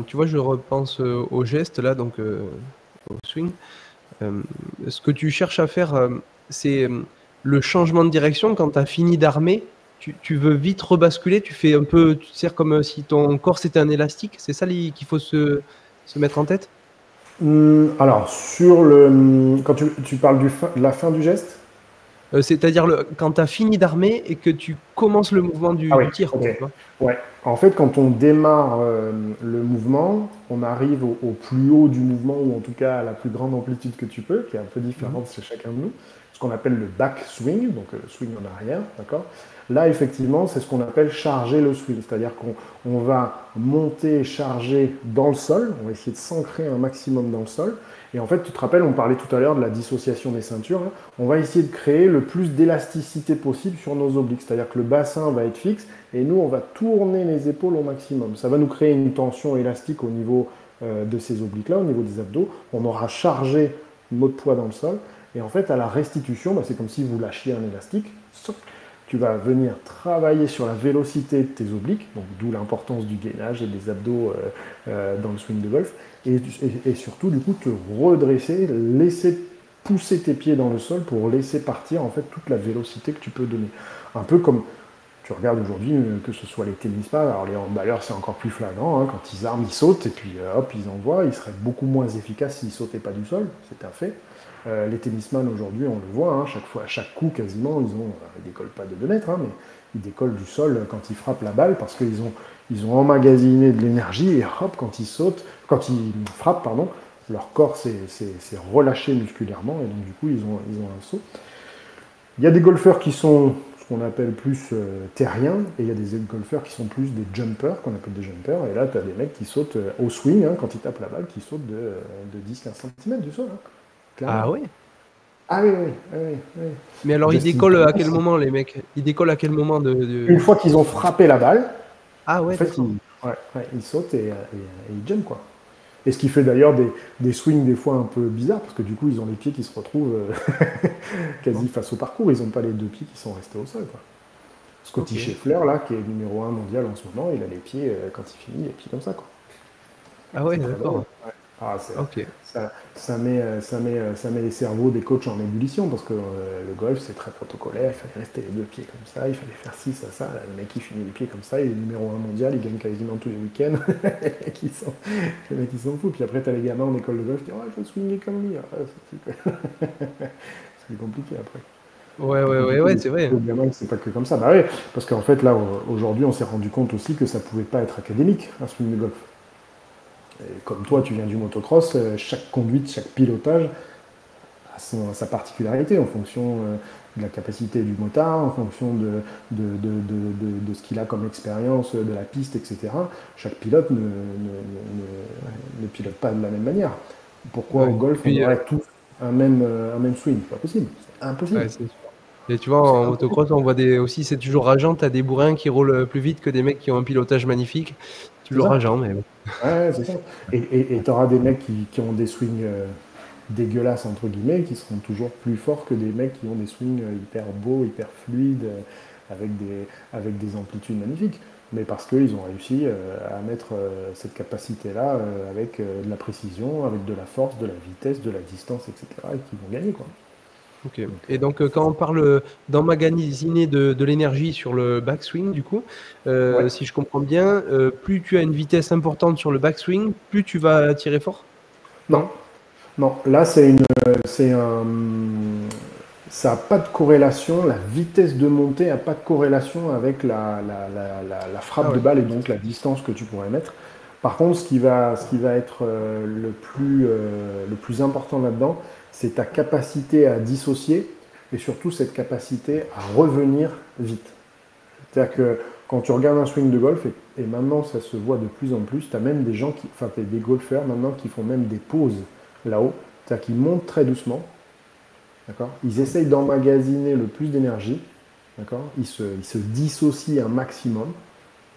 Tu vois, je repense au geste là, donc au swing. Ce que tu cherches à faire, c'est le changement de direction. Quand tu as fini d'armer, tu veux vite rebasculer, tu fais un peu, tu te sers comme si ton corps c'était un élastique. C'est ça qu'il faut se mettre en tête? Alors, quand tu parles de la fin du geste. C'est-à-dire quand tu as fini d'armer et que tu commences le mouvement Ah oui, du tir, quoi, tu ok. vois. Ouais. En fait, quand on démarre le mouvement, on arrive au plus haut du mouvement, ou en tout cas à la plus grande amplitude que tu peux, qui est un peu Mhm. différente chez chacun de nous, ce qu'on appelle le back swing, donc le swing en arrière, d'accord? Là, effectivement, c'est ce qu'on appelle charger le swing, c'est-à-dire qu'on va monter, charger dans le sol, on va essayer de s'ancrer un maximum dans le sol, et en fait, tu te rappelles, on parlait tout à l'heure de la dissociation des ceintures, hein. On va essayer de créer le plus d'élasticité possible sur nos obliques, c'est-à-dire que le bassin va être fixe, et nous, on va tourner les épaules au maximum. Ça va nous créer une tension élastique au niveau de ces obliques-là, au niveau des abdos. On aura chargé notre poids dans le sol. Et en fait, à la restitution, bah, c'est comme si vous lâchiez un élastique. Tu vas venir travailler sur la vélocité de tes obliques, donc d'où l'importance du gainage et des abdos dans le swing de golf. Et surtout, du coup, te redresser, laisser pousser tes pieds dans le sol pour laisser partir en fait toute la vélocité que tu peux donner. Un peu comme tu regardes aujourd'hui, que ce soit les tennisman, alors les handballeurs c'est encore plus flagrant, hein, quand ils arment, ils sautent et puis hop, ils envoient, ils seraient beaucoup moins efficaces s'ils sautaient pas du sol, c'est un fait. Les tennisman aujourd'hui, on le voit, hein, à chaque coup quasiment, ils décollent pas de 2 mètres, hein, mais ils décollent du sol quand ils frappent la balle parce ils ont emmagasiné de l'énergie et hop, quand ils frappent, pardon, leur corps s'est relâché musculairement et donc du coup ils ont un saut. Il y a des golfeurs qui sont ce qu'on appelle plus terriens, et il y a des golfeurs qui sont plus des jumpers, qu'on appelle des jumpers, et là tu as des mecs qui sautent au swing, hein, quand ils tapent la balle, qui sautent de 10-15 cm du sol, hein, clairement. Ah ouais? Ah oui, oui, oui, oui, oui. Mais alors, ils Justin décollent à Thomas, quel moment, les mecs? Ils décollent à quel moment une fois qu'ils ont frappé la balle, Ah en ouais, fait, d'accord. ils sautent et ils jumpent, quoi. Et ce qui fait d'ailleurs des swings des fois un peu bizarres, parce que du coup, ils ont les pieds qui se retrouvent quasi face au parcours, ils n'ont pas les 2 pieds qui sont restés au sol, quoi. Scotty Ok. Scheffler, là, qui est numéro 1 mondial en ce moment, il a les pieds, quand il finit, les pieds comme ça, quoi. Ah ouais, C'est très drôle. d'accord. Ouais. Ah, Ok. ça met les cerveaux des coachs en ébullition, parce que le golf, c'est très protocolaire, il fallait rester les 2 pieds comme ça, il fallait faire ci, ça. Là, le mec, il finit les pieds comme ça, il est numéro 1 mondial, il gagne quasiment tous les week-ends. Les mecs, ils s'en foutent. Puis après, t'as les gamins en école de golf qui disent, oh, je veux swinguer comme lui. Ah, c'est compliqué après. Ouais, Plus ouais, ouais, compliqué ouais, c'est d'expliquer vrai. aux gamins que c'est pas que comme ça. Bah ouais, parce qu'en fait, là, aujourd'hui, on s'est rendu compte aussi que ça pouvait pas être académique, un swing de golf. Et comme toi, tu viens du motocross, chaque conduite, chaque pilotage a sa particularité en fonction de la capacité du motard, en fonction de ce qu'il a comme expérience de la piste, etc. Chaque pilote ne pilote pas de la même manière. Pourquoi au Ouais. golf, on Puis, aurait tous un même swing? C'est pas possible. C'est impossible. ouais, c'est sûr. Et tu vois, C'est en impossible. motocross, on voit aussi, c'est toujours rageant, t'as des bourrins qui roulent plus vite que des mecs qui ont un pilotage magnifique. C'est Toujours ça. rageant, mais bon. Ouais, c'est ça. Et tu auras des mecs qui ont des swings dégueulasses, entre guillemets, qui seront toujours plus forts que des mecs qui ont des swings hyper beaux, hyper fluides, avec des amplitudes magnifiques. Mais parce qu'ils ont réussi à mettre cette capacité-là avec de la précision, avec de la force, de la vitesse, de la distance, etc. et qui vont gagner, quoi. Ok. Donc, Et donc, quand on parle d'emmagasiner de l'énergie sur le backswing, du coup, ouais. si je comprends bien, plus tu as une vitesse importante sur le backswing, plus tu vas tirer fort? Non. Non? Non, là, c'est un, ça n'a pas de corrélation, la vitesse de montée n'a pas de corrélation avec la Ah frappe de ouais. balle et donc la distance que tu pourrais mettre. Par contre, ce qui va être le plus important là-dedans, c'est ta capacité à dissocier et surtout cette capacité à revenir vite. C'est-à-dire que quand tu regardes un swing de golf, et maintenant ça se voit de plus en plus, tu as même des gens enfin des golfeurs maintenant qui font même des pauses là-haut, c'est-à-dire qu'ils montent très doucement, d'accord. Ils essayent d'emmagasiner le plus d'énergie, d'accord. Ils se dissocient un maximum,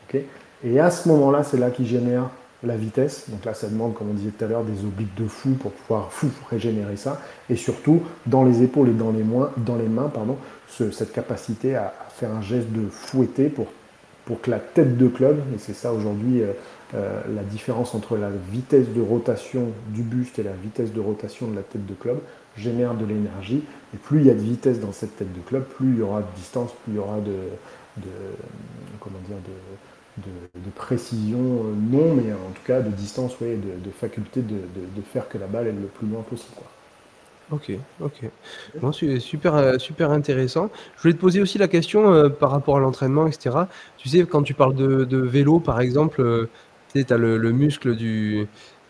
ok. Et à ce moment-là, c'est là qu'ils génèrent la vitesse. Donc là, ça demande, comme on disait tout à l'heure, des obliques de fou pour pouvoir régénérer ça. Et surtout, dans les épaules et dans les mains, pardon, cette capacité à faire un geste de fouetter pour que la tête de club, et c'est ça aujourd'hui la différence entre la vitesse de rotation du buste et la vitesse de rotation de la tête de club, génère de l'énergie. Et plus il y a de vitesse dans cette tête de club, plus il y aura de distance, plus il y aura de comment dire, de précision, non, mais en tout cas de distance, ouais, de faculté de faire que la balle est le plus loin possible, quoi. Ok, ok. Non, c'est super, super intéressant. Je voulais te poser aussi la question par rapport à l'entraînement, etc. Tu sais, quand tu parles de vélo, par exemple, tu sais, t'as le muscle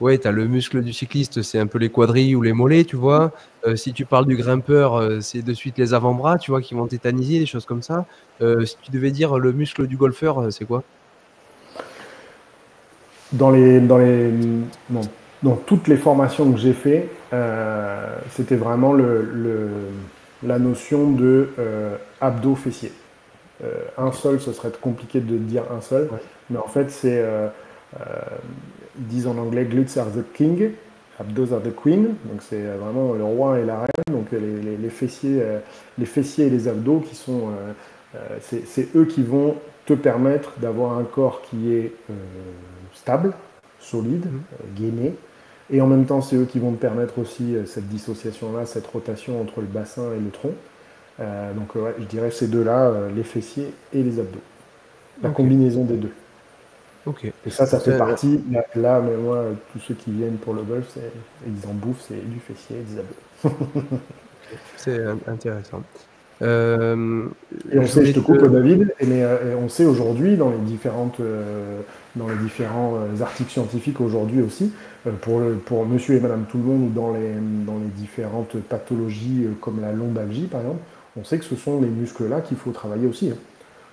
ouais, t'as le muscle du cycliste, c'est un peu les quadrilles ou les mollets, tu vois. Si tu parles du grimpeur, c'est de suite les avant-bras, tu vois, qui vont tétaniser, des choses comme ça. Si tu devais dire le muscle du golfeur, c'est quoi? Dans dans toutes les formations que j'ai fait, c'était vraiment la notion de abdos fessiers. Un Ok, seul, ce serait compliqué de dire un seul, ouais. mais en fait, euh, ils disent en anglais glutes are the king, abdos are the queen, donc c'est vraiment le roi et la reine, donc les fessiers et les abdos qui sont, c'est eux qui vont te permettre d'avoir un corps qui est stable, solide, Mhm. gainé, et en même temps, c'est eux qui vont te permettre aussi cette dissociation-là, cette rotation entre le bassin et le tronc. Donc ouais, je dirais ces deux-là, les fessiers et les abdos. La Ok, combinaison des deux. ok. Et ça Bon, fait partie. Là, mais moi, tous ceux qui viennent pour le golf, ils en bouffent, c'est du fessier et des abdos. c'est intéressant. Euh, Et on je sait, je voulais te coupe, te... David, et on sait aujourd'hui dans les différents articles scientifiques aujourd'hui aussi, pour monsieur et madame tout le monde ou dans les différentes pathologies comme la lombalgie par exemple, on sait que ce sont les muscles-là qu'il faut travailler aussi, hein.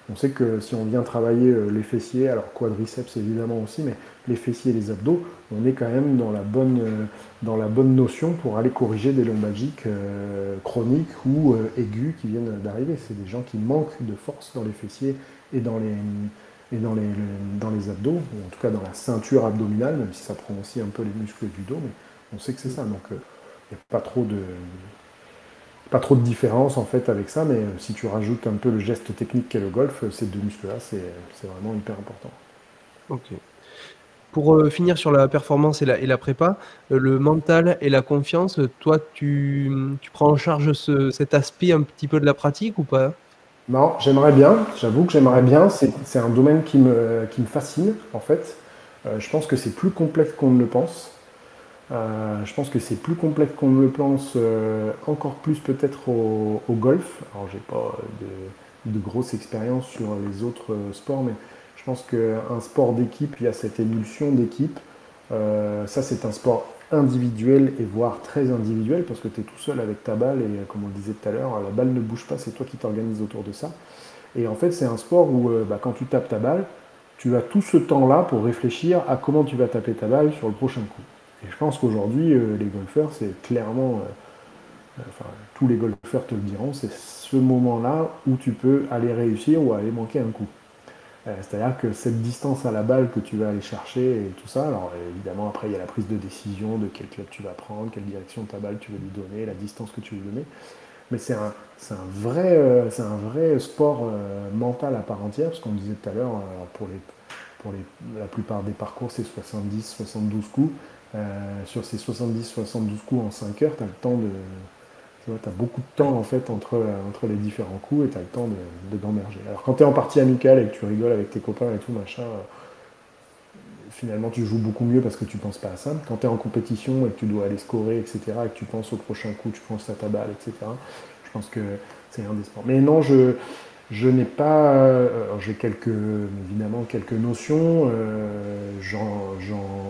On sait que si on vient travailler les fessiers, alors quadriceps évidemment aussi, mais les fessiers et les abdos, on est quand même dans la bonne notion pour aller corriger des lombalgiques chroniques ou aigus qui viennent d'arriver. C'est des gens qui manquent de force dans les fessiers et dans les abdos, ou en tout cas dans la ceinture abdominale, même si ça prend aussi un peu les muscles du dos, mais on sait que c'est ça. Donc il n'y a pas trop de différence en fait avec ça, mais si tu rajoutes un peu le geste technique qu'est le golf, ces deux muscles-là, c'est vraiment hyper important. Ok. Pour finir sur la performance et la prépa, le mental et la confiance, toi, tu prends en charge cet aspect un petit peu de la pratique ou pas? Non, j'aimerais bien, j'avoue que j'aimerais bien, c'est un domaine qui me fascine en fait. Je pense que c'est plus complexe qu'on ne le pense. Je pense que c'est plus complexe qu'on ne le pense, encore plus peut-être au golf. Alors j'ai pas de grosse expérience sur les autres sports, mais je pense qu'un sport d'équipe, il y a cette émulsion d'équipe. Ça c'est un sport individuel et voire très individuel parce que tu es tout seul avec ta balle et comme on le disait tout à l'heure, la balle ne bouge pas, c'est toi qui t'organises autour de ça. Et en fait c'est un sport où quand tu tapes ta balle, tu as tout ce temps-là pour réfléchir à comment tu vas taper ta balle sur le prochain coup. Et je pense qu'aujourd'hui, les golfeurs, c'est clairement, enfin, tous les golfeurs te le diront, c'est ce moment-là où tu peux aller réussir ou aller manquer un coup. C'est-à-dire que cette distance à la balle que tu vas aller chercher et tout ça, alors évidemment après il y a la prise de décision de quel club tu vas prendre, quelle direction ta balle tu veux lui donner, la distance que tu veux lui donner, mais c'est un vrai sport mental à part entière, parce qu'on disait tout à l'heure, la plupart des parcours, c'est 70-72 coups. Sur ces 70-72 coups en 5 heures, tu as le temps de. Tu vois, as beaucoup de temps en fait entre les différents coups et tu as le temps d'emmerger. Alors quand tu es en partie amicale et que tu rigoles avec tes copains et tout, machin, finalement tu joues beaucoup mieux parce que tu penses pas à ça. Quand tu es en compétition et que tu dois aller scorer, etc., et que tu penses au prochain coup, tu penses à ta balle, etc., je pense que c'est un des sports. Mais non, je n'ai pas. J'ai évidemment quelques notions.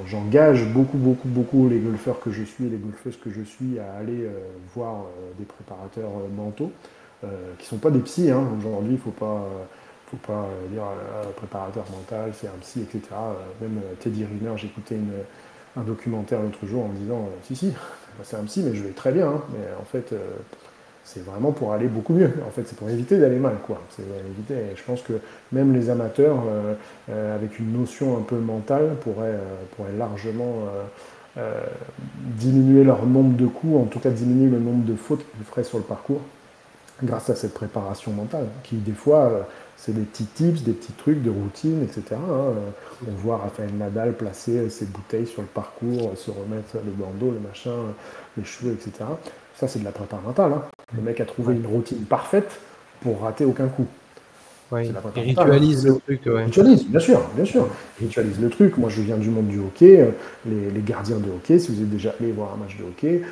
J'engage beaucoup les golfeurs que je suis et les golfeuses que je suis à aller voir des préparateurs mentaux, qui ne sont pas des psys. Hein. Aujourd'hui, faut pas dire préparateur mental, c'est un psy, etc. Même Teddy Riner, j'écoutais un documentaire l'autre jour en me disant si, c'est un psy, mais je vais très bien. Hein. Mais en fait, c'est vraiment pour aller beaucoup mieux. En fait, c'est pour éviter d'aller mal, quoi. C'est éviter. Et je pense que même les amateurs, avec une notion un peu mentale, pourraient largement diminuer leur nombre de coups, en tout cas diminuer le nombre de fautes qu'ils feraient sur le parcours, grâce à cette préparation mentale, qui des fois, c'est des petits tips, des petits trucs de routine, etc. Hein. On voit Rafael Nadal placer ses bouteilles sur le parcours, se remettre le bandeau, le machin, les cheveux, etc. Ça, c'est de la prépa mentale. Hein. Le mec a trouvé Ouais. une routine parfaite pour rater aucun coup. C'est Ouais. de la Il prépa mentale. Hein. ritualise le truc, ouais. Ritualise, bien sûr, bien sûr. Ritualise le truc. Moi, je viens du monde du hockey. Les gardiens de hockey, si vous êtes déjà allé voir un match de hockey,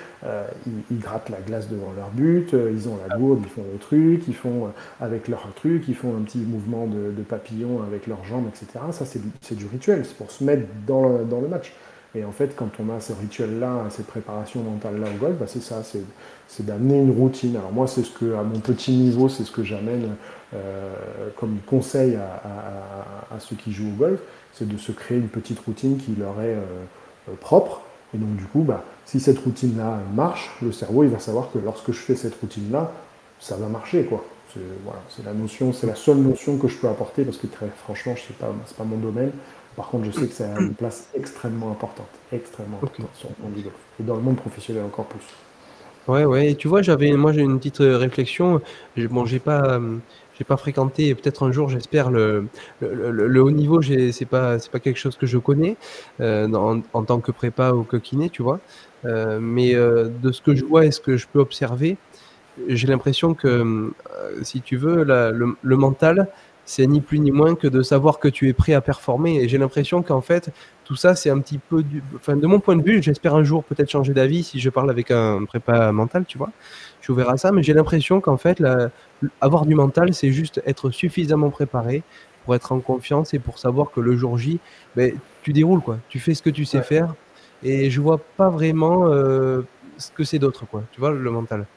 ils grattent la glace devant leur but, ils ont la gourde, ils font le truc, ils font avec leur truc, ils font un petit mouvement de papillon avec leurs jambes, etc. Ça, c'est du rituel, c'est pour se mettre dans le match. Et en fait, quand on a ce rituel-là, cette préparation mentale-là au golf, bah, c'est ça, c'est d'amener une routine. Alors moi, à mon petit niveau, c'est ce que j'amène comme conseil à ceux qui jouent au golf, c'est de se créer une petite routine qui leur est propre. Et donc du coup, bah, si cette routine-là marche, le cerveau il va savoir que lorsque je fais cette routine-là, ça va marcher, quoi. Voilà, c'est la notion, c'est la seule notion que je peux apporter parce que très franchement, c'est pas mon domaine. Par contre, je sais que ça a une place extrêmement Ok. importante sur le monde du golf et dans le monde professionnel encore plus. Ouais, ouais. Et tu vois, moi, j'ai une petite réflexion. Bon, j'ai pas fréquenté. Et peut-être un jour, j'espère le haut niveau. C'est pas quelque chose que je connais en tant que prépa ou que kiné, tu vois. Mais de ce que je vois et ce que je peux observer, j'ai l'impression que, si tu veux, le mental, c'est ni plus ni moins que de savoir que tu es prêt à performer. Et j'ai l'impression qu'en fait, tout ça, c'est un petit peu enfin, de mon point de vue, j'espère un jour peut-être changer d'avis si je parle avec un prépa mental, tu vois. Je suis ouvert à ça, mais j'ai l'impression qu'en fait, avoir du mental, c'est juste être suffisamment préparé pour être en confiance et pour savoir que le jour J, ben, tu déroules, quoi. Tu fais ce que tu sais Ouais. faire. Et je vois pas vraiment ce que c'est d'autre, quoi. Tu vois, le mental.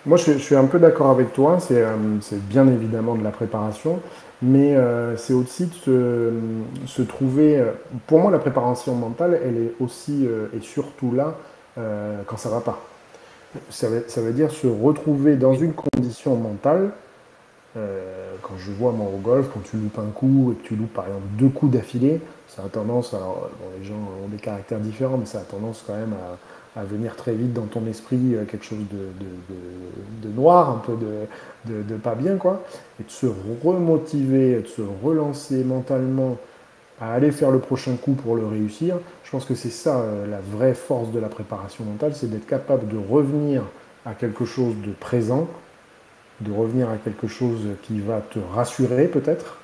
Moi, je suis un peu d'accord avec toi. C'est bien évidemment de la préparation, mais c'est aussi de se trouver. Pour moi, la préparation mentale, elle est aussi et surtout là quand ça va pas. Ça veut dire se retrouver dans Oui. une condition mentale. Quand je vois moi au golf, quand tu loupes un coup et que tu loupes par exemple deux coups d'affilée, ça a tendance, alors bon, les gens ont des caractères différents, mais ça a tendance quand même à venir très vite dans ton esprit quelque chose de noir, un peu de pas bien, quoi. Et de se remotiver, de se relancer mentalement à aller faire le prochain coup pour le réussir, je pense que c'est ça la vraie force de la préparation mentale, c'est d'être capable de revenir à quelque chose de présent, de revenir à quelque chose qui va te rassurer peut-être,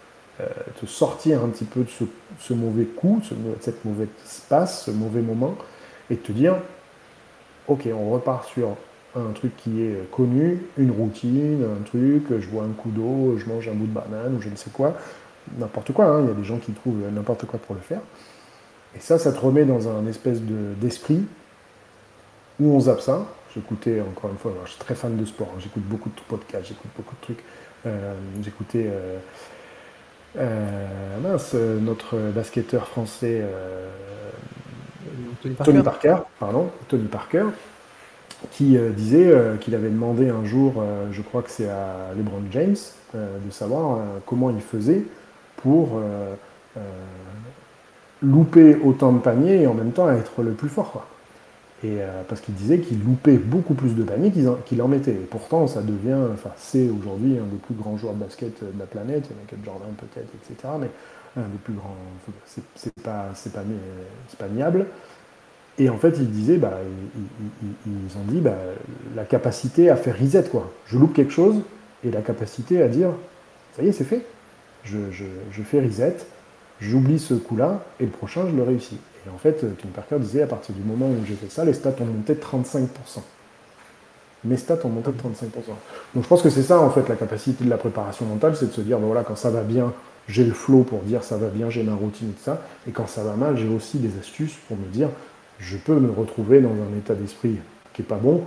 te sortir un petit peu de ce mauvais coup, cette mauvaise passe, ce mauvais moment, et te dire, ok, on repart sur un truc qui est connu, une routine, un truc, je bois un coup d'eau, je mange un bout de banane ou je ne sais quoi, n'importe quoi, hein, il y a des gens qui trouvent n'importe quoi pour le faire. Et ça te remet dans un espèce d'esprit où on zappe ça. J'écoutais, encore une fois, je suis très fan de sport, hein, j'écoute beaucoup de podcasts, j'écoute beaucoup de trucs. J'écoutais notre basketteur français Tony Tony Parker? Parker, pardon, Tony Parker, qui disait qu'il avait demandé un jour, je crois que c'est à LeBron James, de savoir comment il faisait pour euh, louper autant de paniers et en même temps être le plus fort, quoi. Et parce qu'il disait qu'il loupait beaucoup plus de paniers qu'il en mettait. Et pourtant, ça devient, enfin, c'est aujourd'hui un des plus grands joueurs de basket de la planète. Il y a Michael Jordan peut-être, etc. Mais un des plus grands, c'est pas niable. Et en fait, il disait, bah, ils ont dit, bah, la capacité à faire reset, quoi. Je loupe quelque chose et la capacité à dire, ça y est, c'est fait. Je fais reset. j'oublie ce coup-là, et le prochain, je le réussis. Et en fait, Tim Parker disait, à partir du moment où j'ai fait ça, les stats ont monté de 35%. Mes stats ont monté de 35%. Donc je pense que c'est ça, en fait, la capacité de la préparation mentale, c'est de se dire, ben voilà, quand ça va bien, j'ai le flow pour dire ça va bien, j'ai ma routine et tout ça. Et quand ça va mal, j'ai aussi des astuces pour me dire, je peux me retrouver dans un état d'esprit qui n'est pas bon,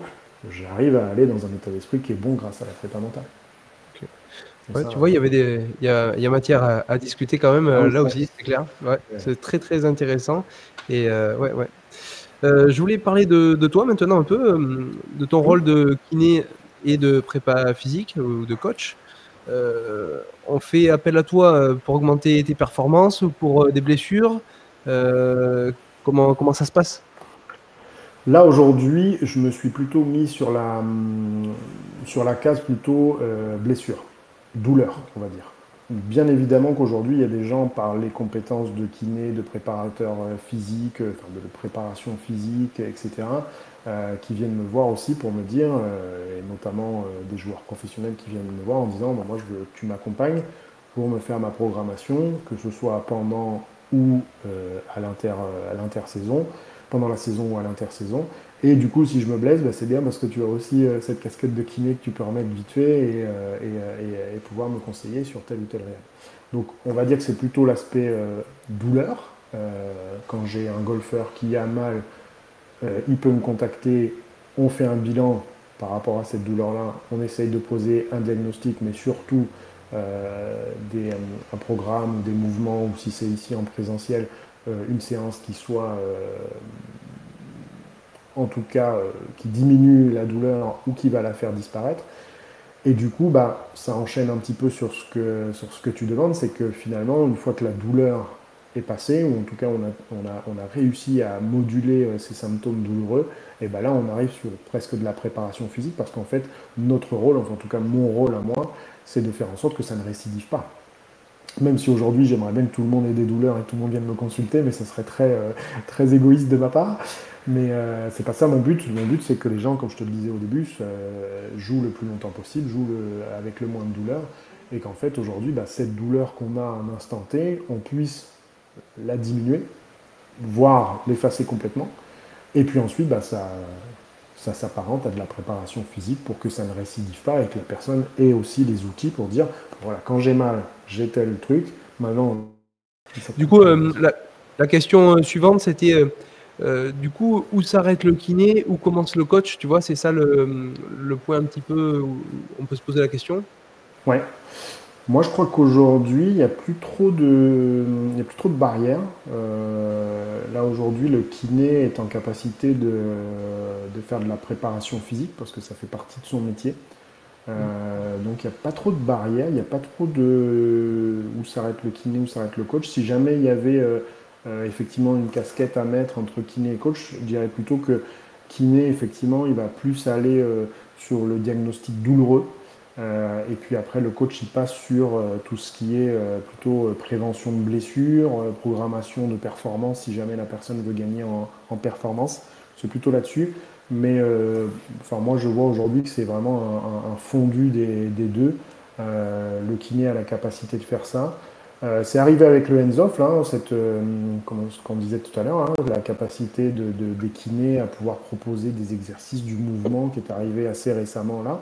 j'arrive à aller dans un état d'esprit qui est bon grâce à la prépa mentale. Ok. C'est Ouais, ça. tu vois, il y a matière à discuter quand même Ah oui, là ouais. aussi, c'est clair. Ouais, Ouais. c'est très très intéressant. Et ouais, ouais. Je voulais parler de toi maintenant un peu, de ton Oui. rôle de kiné et de prépa physique ou de coach. On fait appel à toi pour augmenter tes performances ou pour des blessures. Euh, comment ça se passe? Là, aujourd'hui, je me suis plutôt mis sur la case plutôt blessure, douleur, on va dire. Bien évidemment qu'aujourd'hui, il y a des gens par les compétences de kiné, de préparateur physique, enfin, de préparation physique, etc., qui viennent me voir aussi pour me dire, et notamment des joueurs professionnels qui viennent me voir en disant, bah, moi, je veux que tu m'accompagnes pour me faire ma programmation, que ce soit pendant ou à l'intersaison, pendant la saison ou à l'intersaison. Et du coup, si je me blesse, bah, c'est bien parce que tu as aussi cette casquette de kiné que tu peux remettre vite fait et pouvoir me conseiller sur tel ou tel réel. Donc, on va dire que c'est plutôt l'aspect douleur. Quand j'ai un golfeur qui a mal, il peut me contacter, on fait un bilan par rapport à cette douleur-là, on essaye de poser un diagnostic, mais surtout un programme ou des mouvements, ou si c'est ici en présentiel, une séance qui soit en tout cas qui diminue la douleur ou qui va la faire disparaître. Et du coup, bah, ça enchaîne un petit peu sur ce que tu demandes, c'est que finalement, une fois que la douleur est passée, ou en tout cas on a réussi à moduler ces symptômes douloureux, et ben là on arrive sur presque de la préparation physique, parce qu'en fait, notre rôle, enfin en tout cas mon rôle à moi, c'est de faire en sorte que ça ne récidive pas. Même si aujourd'hui j'aimerais bien que tout le monde ait des douleurs et que tout le monde vienne me consulter, mais ce serait très égoïste de ma part. Mais c'est pas ça mon but. Mon but c'est que les gens, comme je te le disais au début, jouent le plus longtemps possible, avec le moins de douleur. Et qu'en fait aujourd'hui, bah, cette douleur qu'on a à un instant T, on puisse la diminuer, voire l'effacer complètement. Et puis ensuite, bah, ça s'apparente à de la préparation physique pour que ça ne récidive pas et que la personne ait aussi les outils pour dire, voilà, quand j'ai mal, j'ai tel truc, maintenant, ça Du coûte coup, plus de ça. la question suivante, c'était du coup, où s'arrête le kiné, où commence le coach? Tu vois, c'est ça le point un petit peu où on peut se poser la question. Ouais. Moi, je crois qu'aujourd'hui, il y a plus trop de barrières. Là, aujourd'hui, le kiné est en capacité de faire de la préparation physique parce que ça fait partie de son métier. Donc il n'y a pas trop de barrières, il n'y a pas trop de où s'arrête le kiné, où s'arrête le coach. Si jamais il y avait effectivement une casquette à mettre entre kiné et coach, je dirais plutôt que kiné, effectivement, il va plus aller sur le diagnostic douloureux. Et puis après, le coach, il passe sur tout ce qui est plutôt prévention de blessures, programmation de performance si jamais la personne veut gagner en performance. C'est plutôt là-dessus. Mais enfin, moi, je vois aujourd'hui que c'est vraiment un fondu des deux. Le kiné a la capacité de faire ça. C'est arrivé avec le hands-off, là, comme ce qu'on disait tout à l'heure, hein, la capacité des kinés à pouvoir proposer des exercices du mouvement qui est arrivé assez récemment là.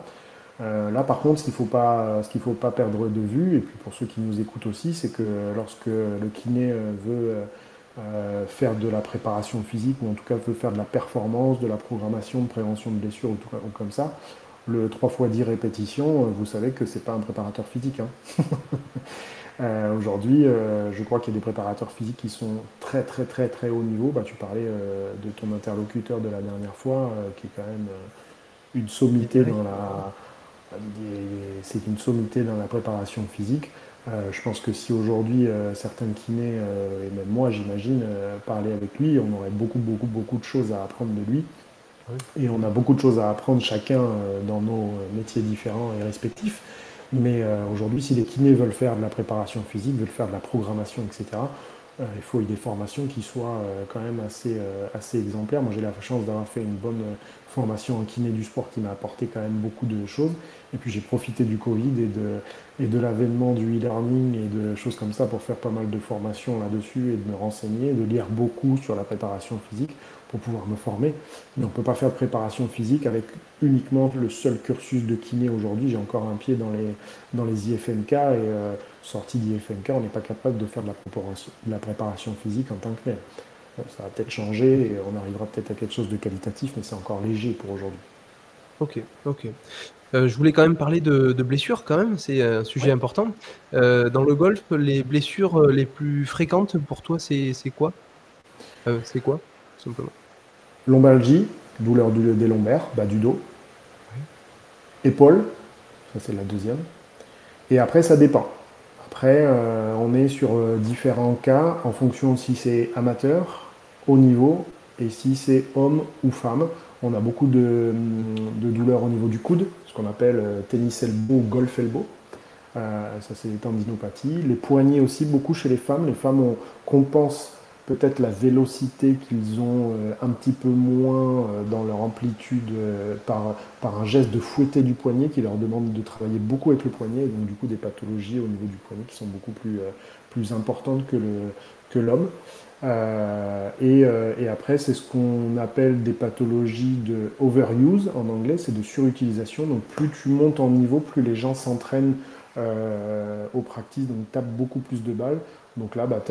Là, par contre, ce qu'il faut pas perdre de vue, et puis pour ceux qui nous écoutent aussi, c'est que lorsque le kiné veut faire de la préparation physique, ou en tout cas veut faire de la performance, de la programmation, de prévention de blessures, ou comme ça, le 3 fois 10 répétitions, vous savez que c'est pas un préparateur physique, hein. Aujourd'hui, je crois qu'il y a des préparateurs physiques qui sont très très très très haut niveau. Bah, tu parlais de ton interlocuteur de la dernière fois, qui est quand même une sommité Frédéric. dans la, c'est une sommité dans la préparation physique. Je pense que si aujourd'hui certains kinés, et même moi j'imagine, parlaient avec lui, on aurait beaucoup, beaucoup, beaucoup de choses à apprendre de lui. Oui. Et on a beaucoup de choses à apprendre chacun dans nos métiers différents et respectifs. Mais aujourd'hui, si les kinés veulent faire de la préparation physique, veulent faire de la programmation, etc., il faut des formations qui soient quand même assez exemplaires. Moi, j'ai la chance d'avoir fait une bonne formation en kiné du sport qui m'a apporté quand même beaucoup de choses. Et puis j'ai profité du Covid et de l'avènement du e-learning et de choses comme ça pour faire pas mal de formations là-dessus et de me renseigner, de lire beaucoup sur la préparation physique pour pouvoir me former. Mais on ne peut pas faire de préparation physique avec uniquement le seul cursus de kiné aujourd'hui. J'ai encore un pied dans les IFMK et sorti d'IFMK, on n'est pas capable de faire de la préparation physique en tant que tel. Ça va peut-être changer et on arrivera peut-être à quelque chose de qualitatif, mais c'est encore léger pour aujourd'hui. Ok, ok. Je voulais quand même parler de blessures quand même, c'est un sujet Ouais. important. Dans le golf, les blessures les plus fréquentes pour toi, c'est quoi? C'est quoi, tout simplement? Lombalgie, douleur des lombaires, bas du dos. Oui. Épaule, ça c'est la deuxième. Et après, ça dépend. Après, on est sur différents cas en fonction de si c'est amateur, haut niveau, et si c'est homme ou femme. On a beaucoup de douleurs au niveau du coude, ce qu'on appelle tennis elbow ou golf elbow. Ça, c'est les tendinopathies. Les poignets aussi, beaucoup chez les femmes. Les femmes compensent peut-être la vélocité qu'ils ont un petit peu moins dans leur amplitude par un geste de fouetter du poignet qui leur demande de travailler beaucoup avec le poignet. Et donc, du coup, des pathologies au niveau du poignet qui sont beaucoup plus importantes que l'homme. Et après, c'est ce qu'on appelle des pathologies de overuse en anglais, c'est de surutilisation. Donc, plus tu montes en niveau, plus les gens s'entraînent aux practices, donc tape beaucoup plus de balles. Donc là, bah,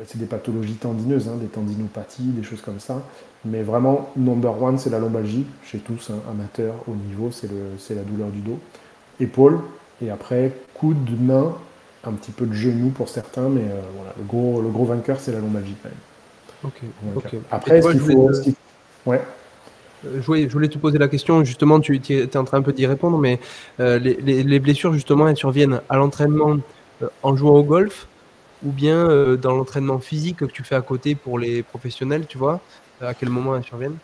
c'est des pathologies tendineuses, hein, des tendinopathies, des choses comme ça. Mais vraiment, number one, c'est la lombalgie, chez tous, hein, amateurs, haut niveau, c'est la douleur du dos. Épaule, et après, coude, main, un petit peu de genou pour certains, mais voilà, le gros vainqueur, c'est la lombalgie quand même. Ok, Donc, ok. Et après, tu vois, Ouais. je voulais te poser la question, justement, tu es en train un peu d'y répondre, mais les blessures, justement, elles surviennent à l'entraînement en jouant au golf ou bien dans l'entraînement physique que tu fais à côté pour les professionnels, tu vois, à quel moment elles surviennent?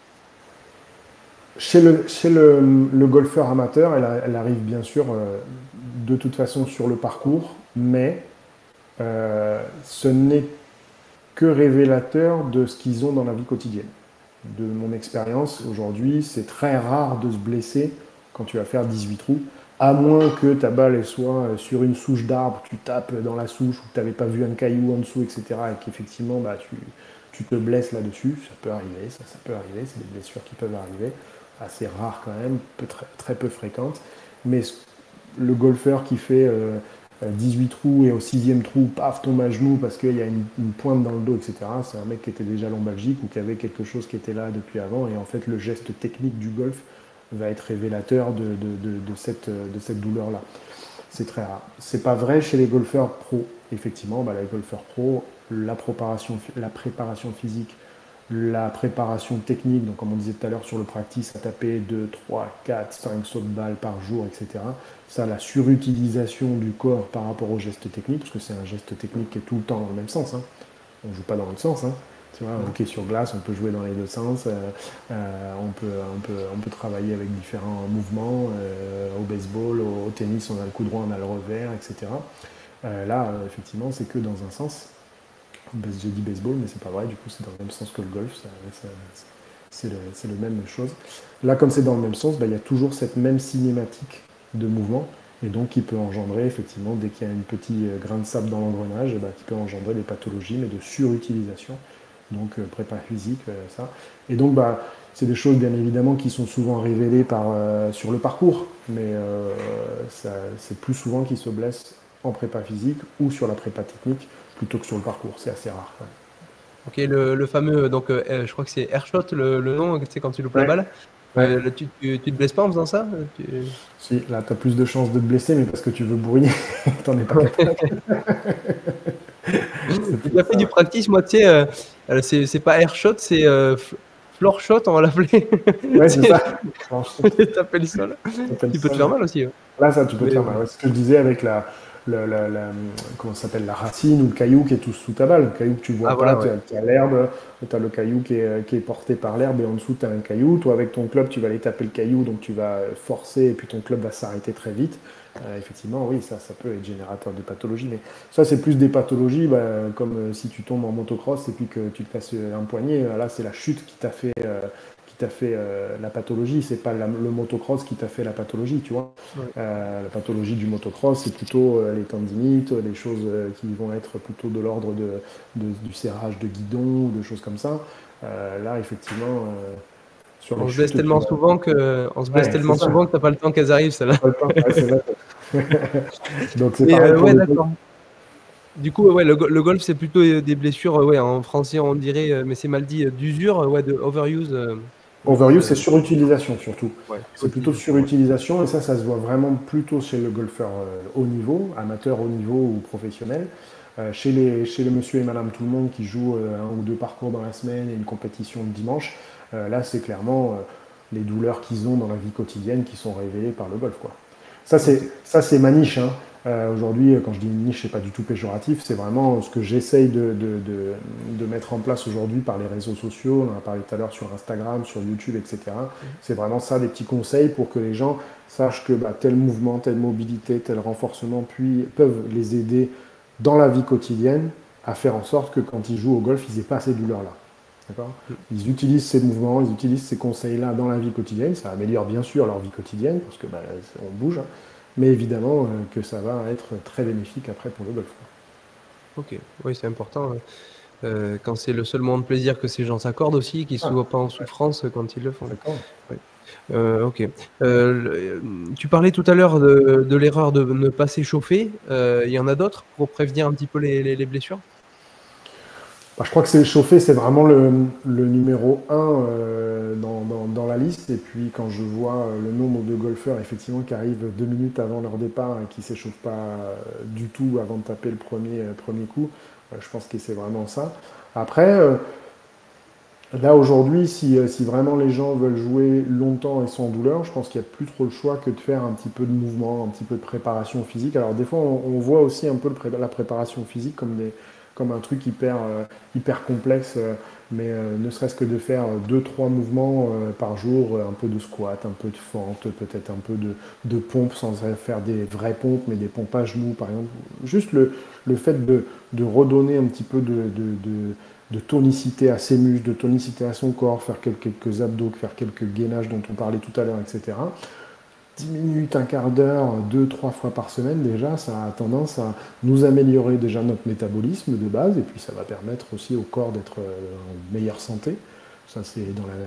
Chez le golfeur amateur, elle arrive bien sûr de toute façon sur le parcours, mais ce n'est que révélateur de ce qu'ils ont dans la vie quotidienne. De mon expérience, aujourd'hui, c'est très rare de se blesser quand tu vas faire 18 trous, à moins que ta balle elle soit sur une souche d'arbre, tu tapes dans la souche ou que tu n'avais pas vu un caillou en dessous, etc. Et qu'effectivement, bah, tu te blesses là-dessus. Ça peut arriver, ça peut arriver, c'est des blessures qui peuvent arriver. Assez rares quand même, très, très peu fréquentes. Mais le golfeur qui fait 18 trous et au sixième trou, paf, tombe à genoux parce qu'il y a une pointe dans le dos, etc. C'est un mec qui était déjà lombalgique ou qui avait quelque chose qui était là depuis avant. Et en fait, le geste technique du golf va être révélateur de cette douleur-là. C'est très rare. C'est pas vrai chez les golfeurs pro. Effectivement, bah, les golfeurs pro, la préparation physique, la préparation technique, donc comme on disait tout à l'heure sur le practice, à taper 2, 3, 4, 5 sauts de balle par jour, etc. Ça, la surutilisation du corps par rapport au geste technique, parce que c'est un geste technique qui est tout le temps dans le même sens. Hein. On ne joue pas dans l'autre sens. Hein. Tu vois, hockey sur glace, on peut jouer dans les deux sens. On peut travailler avec différents mouvements. Au baseball, au tennis, on a le coup droit, on a le revers, etc. Là, effectivement, c'est que dans un sens. J'ai dit baseball, mais c'est pas vrai, du coup c'est dans le même sens que le golf, c'est le même chose. Là, comme c'est dans le même sens, bah, il y a toujours cette même cinématique de mouvement, et donc qui peut engendrer, effectivement, dès qu'il y a un petit grain de sable dans l'engrenage, bah, qui peut engendrer des pathologies, mais de surutilisation, donc prépa physique, ça. Et donc, bah, c'est des choses, bien évidemment, qui sont souvent révélées sur le parcours, mais c'est plus souvent qu'ils se blessent en prépa physique ou sur la prépa technique, plutôt que sur le parcours. C'est assez rare. Ok, le fameux, donc je crois que c'est Airshot le nom, tu sais, quand tu loupes la Ouais. balle. Ouais. Tu te blesses pas en faisant ça? Si, là, tu as plus de chances de te blesser, mais parce que tu veux bourriner, t'en es pas capable. C'est J'ai plus déjà fait ça. du practice, moi, tu sais, c'est pas Airshot, c'est floor shot, on va l'appeler. Ouais, c'est ça. Alors, C'est taper le sol. t'appelles Tu peux ça, te faire mal aussi. là, ça, tu peux te Mais, faire mal. Ouais, c'est ce que je disais avec comment ça s'appelle, la racine ou le caillou qui est tout sous ta balle. Le caillou que tu vois ah pas, voilà, ouais. tu as l'herbe, tu as le caillou qui est porté par l'herbe et en dessous, tu as un caillou. Toi, avec ton club, tu vas aller taper le caillou, donc tu vas forcer et puis ton club va s'arrêter très vite. Effectivement, oui, ça peut être générateur de pathologies. Mais ça, c'est plus des pathologies bah, comme si tu tombes en motocross et puis que tu te casses un poignet. Là, c'est la chute qui t'a t'a fait la pathologie, c'est pas le motocross qui t'a fait la pathologie, tu vois. Ouais. La pathologie du motocross, c'est plutôt les tendinites, les choses qui vont être plutôt de l'ordre du serrage de guidon, ou de choses comme ça. Là, effectivement, sur les On se blesse chutes, tu tellement vas... souvent que, on se blesse Ouais, c'est tellement souvent ça. que t'as pas le temps qu'elles arrivent, celles-là. Pas le temps. Ouais, c'est vrai. Donc c'est Et pareil pour ouais, le golf. d'accord. Du coup, ouais, le golf, c'est plutôt des blessures, ouais, en français, on dirait, mais c'est mal dit, d'usure, ouais, de overuse. Overuse, c'est surutilisation surtout. Ouais, C'est plutôt surutilisation, ouais. surutilisation et ça se voit vraiment plutôt chez le golfeur haut niveau, amateur haut niveau ou professionnel. Chez les monsieur et madame tout le monde qui jouent un ou deux parcours dans la semaine et une compétition le dimanche, là c'est clairement les douleurs qu'ils ont dans la vie quotidienne qui sont révélées par le golf, quoi. Ok. Ça, c'est ma niche, hein. Aujourd'hui, quand je dis une niche, c'est pas du tout péjoratif, c'est vraiment ce que j'essaye de mettre en place aujourd'hui par les réseaux sociaux. On en a parlé tout à l'heure sur Instagram, sur YouTube, etc. C'est vraiment ça, des petits conseils pour que les gens sachent que tel mouvement, telle mobilité, tel renforcement peuvent les aider dans la vie quotidienne à faire en sorte que quand ils jouent au golf, ils n'aient pas ces douleurs-là. D'accord. Ils utilisent ces mouvements, ils utilisent ces conseils-là dans la vie quotidienne. Ça améliore bien sûr leur vie quotidienne parce que on bouge, hein. Mais évidemment que ça va être très bénéfique après pour le golf. Ok, oui, c'est important. Quand c'est le seul moment de plaisir que ces gens s'accordent aussi, qu'ils ne Ah, soient pas en ouais, souffrance quand ils le font. d'accord. Ouais. Ok. Tu parlais tout à l'heure de l'erreur de ne pas s'échauffer. Il y en a d'autres pour prévenir un petit peu les blessures? Je crois que c'est chauffer, c'est vraiment le numéro un dans la liste. Et puis quand je vois le nombre de golfeurs effectivement qui arrivent 2 minutes avant leur départ et qui ne s'échauffent pas du tout avant de taper le premier coup, je pense que c'est vraiment ça. Après, là aujourd'hui, si vraiment les gens veulent jouer longtemps et sans douleur, je pense qu'il n'y a plus trop le choix que de faire un petit peu de mouvement, un petit peu de préparation physique. Alors des fois, on voit aussi un peu la préparation physique comme un truc hyper complexe, mais ne serait-ce que de faire 2, 3 mouvements par jour, un peu de squat, un peu de fente, peut-être un peu de pompe sans faire des vraies pompes, mais des pompes à genoux par exemple. Juste le fait de redonner un petit peu de tonicité à ses muscles, de tonicité à son corps, faire quelques abdos, faire quelques gainages dont on parlait tout à l'heure, etc. 10 minutes, un quart d'heure, 2, 3 fois par semaine, déjà, ça a tendance à nous améliorer déjà notre métabolisme de base, et puis ça va permettre aussi au corps d'être en meilleure santé. Ça, c'est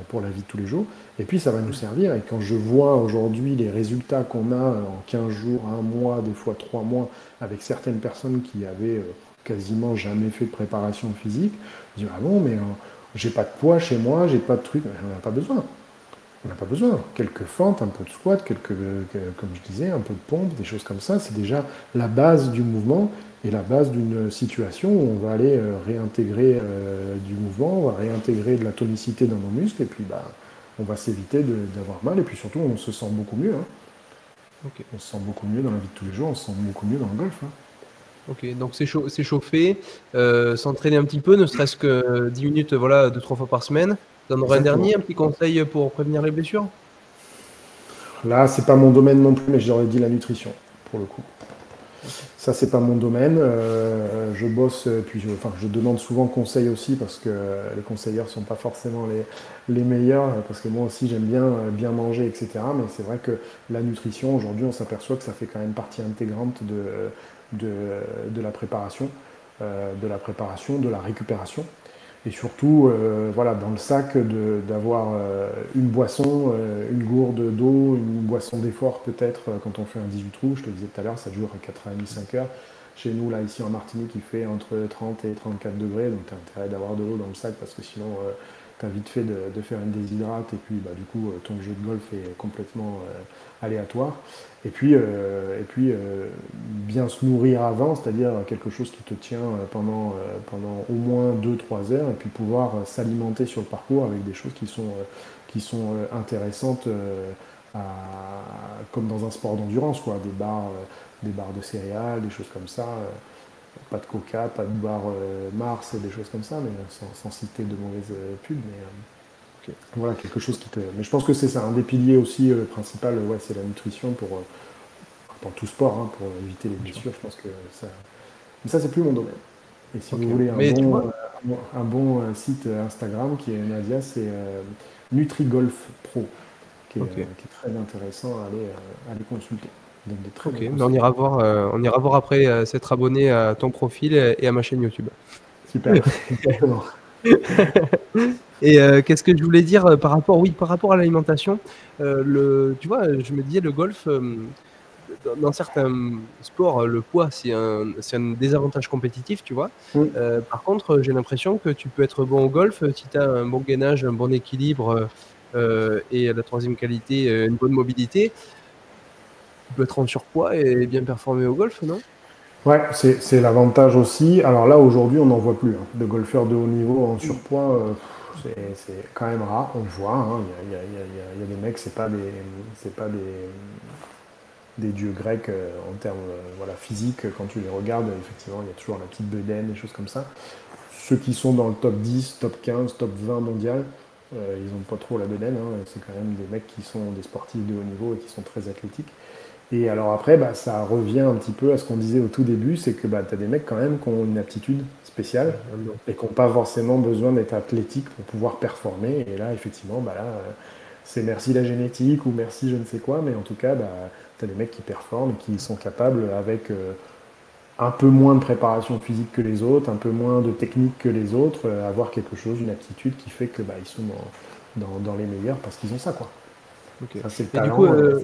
pour la vie de tous les jours. Et puis, ça va nous servir. Et quand je vois aujourd'hui les résultats qu'on a en 15 jours, un mois, des fois 3 mois, avec certaines personnes qui avaient quasiment jamais fait de préparation physique, je dis, ah bon, mais j'ai pas de poids chez moi, j'ai pas de truc, j'en ai pas besoin. On n'a pas besoin. Quelques fentes, un peu de squat, comme je disais, un peu de pompe, des choses comme ça, c'est déjà la base du mouvement et la base d'une situation où on va aller réintégrer du mouvement, on va réintégrer de la tonicité dans nos muscles et puis on va s'éviter d'avoir mal et puis surtout on se sent beaucoup mieux, hein. Ok. On se sent beaucoup mieux dans la vie de tous les jours, on se sent beaucoup mieux dans le golf, hein. Ok, donc s'échauffer, s'entraîner un petit peu, ne serait-ce que 10 minutes, voilà, 2, 3 fois par semaine. Tu en aurais un Exactement. dernier, un petit conseil pour prévenir les blessures? Là, c'est pas mon domaine non plus, mais j'aurais dit la nutrition, pour le coup. Ok. Ça, c'est pas mon domaine. Je bosse, puis je demande souvent conseil aussi parce que les conseilleurs sont pas forcément les meilleurs, parce que moi aussi j'aime bien manger, etc. Mais c'est vrai que la nutrition, aujourd'hui, on s'aperçoit que ça fait quand même partie intégrante de la préparation, de la récupération. Et surtout, voilà, dans le sac, d'avoir une boisson, une gourde d'eau, une boisson d'effort peut-être quand on fait un 18 trous. Je te disais tout à l'heure, ça dure à 4h30, 5 heures. Chez nous, là, ici en Martinique, il fait entre 30 et 34 degrés, donc tu as intérêt d'avoir de l'eau dans le sac parce que sinon, tu as vite fait de faire une déshydrate et puis du coup, ton jeu de golf est complètement aléatoire. Et puis, bien se nourrir avant, c'est-à-dire quelque chose qui te tient pendant au moins 2, 3 heures, et puis pouvoir s'alimenter sur le parcours avec des choses qui sont intéressantes, comme dans un sport d'endurance, quoi, des barres de céréales, des choses comme ça. Pas de coca, pas de barres Mars, des choses comme ça, mais sans citer de mauvaises pubs. Mais voilà, quelque chose qui te. Mais je pense que c'est ça, un des piliers aussi principal, ouais, c'est la nutrition dans tout sport, hein, pour éviter les Bien sûr. blessures. Je pense que ça. Mais ça, c'est plus mon domaine. Et si Ok. vous voulez Mais tu vois, un bon site Instagram qui est Nadia, c'est NutriGolf Pro, ok. qui est très intéressant à aller consulter. Donc des très Ok, bons mais conseils. on ira voir après s'être abonné à ton profil et à ma chaîne YouTube. Super, exactement. Et qu'est-ce que je voulais dire par rapport, oui, par rapport à l'alimentation, tu vois, je me disais le golf, dans certains sports, le poids c'est un désavantage compétitif, tu vois. Mm. Par contre, j'ai l'impression que tu peux être bon au golf si tu as un bon gainage, un bon équilibre et la troisième qualité, une bonne mobilité. Tu peux être en surpoids et bien performer au golf, non? Ouais, c'est l'avantage aussi. Alors là, aujourd'hui, on n'en voit plus, hein. De golfeurs de haut niveau en Mm. surpoids, c'est quand même rare. On le voit, hein. Il y a des mecs, c'est pas des dieux grecs en termes voilà, physiques. Quand tu les regardes, effectivement, il y a toujours la petite bedaine, des choses comme ça. Ceux qui sont dans le top 10, top 15, top 20 mondial, ils n'ont pas trop la bedaine, hein. C'est quand même des mecs qui sont des sportifs de haut niveau et qui sont très athlétiques. Et alors après, bah, ça revient un petit peu à ce qu'on disait au tout début, c'est que bah, tu as des mecs quand même qui ont une aptitude spéciale Non. et qui n'ont pas forcément besoin d'être athlétiques pour pouvoir performer. Et là, effectivement, bah, là, c'est merci la génétique ou merci je ne sais quoi, mais en tout cas, bah, tu as des mecs qui performent et qui sont capables, avec un peu moins de préparation physique que les autres, un peu moins de technique que les autres, avoir quelque chose, une aptitude qui fait que bah, ils sont dans les meilleurs parce qu'ils ont ça, quoi. Ok. Ça, c'est le Et du coup, talent.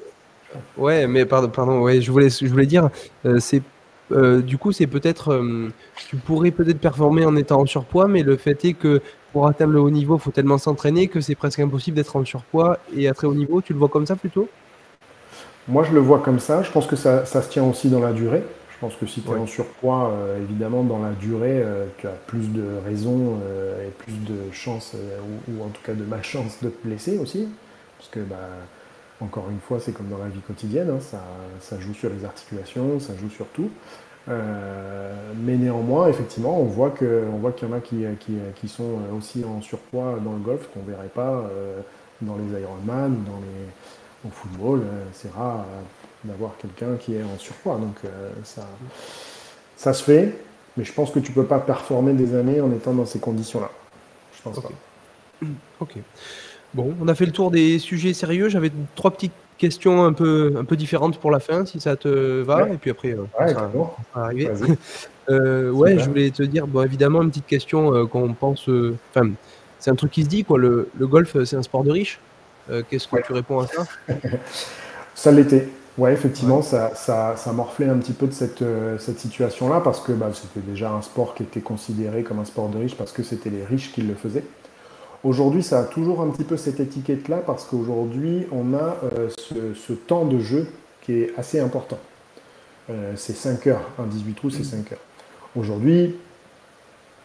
ouais, mais pardon, ouais, je voulais dire, c'est, du coup, c'est peut-être, tu pourrais peut-être performer en étant en surpoids, mais le fait est que pour atteindre le haut niveau, il faut tellement s'entraîner que c'est presque impossible d'être en surpoids et à très haut niveau. Tu le vois comme ça plutôt? Moi, je le vois comme ça. Je pense que ça se tient aussi dans la durée. Je pense que si tu es Ouais. en surpoids, évidemment, dans la durée, tu as plus de raisons et plus de chances, ou en tout cas de malchance de te blesser aussi. Parce que, bah, encore une fois, c'est comme dans la vie quotidienne, hein, ça joue sur les articulations, ça joue sur tout. Mais néanmoins, effectivement, on voit qu'il y en a qui sont aussi en surpoids dans le golf qu'on ne verrait pas dans les Ironman, au football. C'est rare d'avoir quelqu'un qui est en surpoids. Donc ça se fait, mais je pense que tu ne peux pas performer des années en étant dans ces conditions-là. Je pense pas. Ok. Ok. Bon, on a fait le tour des sujets sérieux. J'avais trois petites questions un peu différentes pour la fin, si ça te va. Ouais, Et puis après, ouais, carrément. on sera arrivé. Vas-y, Ouais, je super. voulais te dire, bon, évidemment, une petite question qu'on pense. Enfin, c'est un truc qui se dit, quoi. Le golf, c'est un sport de riche. Qu'est-ce que Ouais. tu réponds à ça? Ça l'était. Ouais, Ouais. effectivement, ça morflait un petit peu de cette situation-là parce que bah, c'était déjà un sport qui était considéré comme un sport de riche parce que c'était les riches qui le faisaient. Aujourd'hui, ça a toujours un petit peu cette étiquette-là parce qu'aujourd'hui, on a ce temps de jeu qui est assez important. C'est 5 heures, un 18 trous, c'est 5 heures. Aujourd'hui,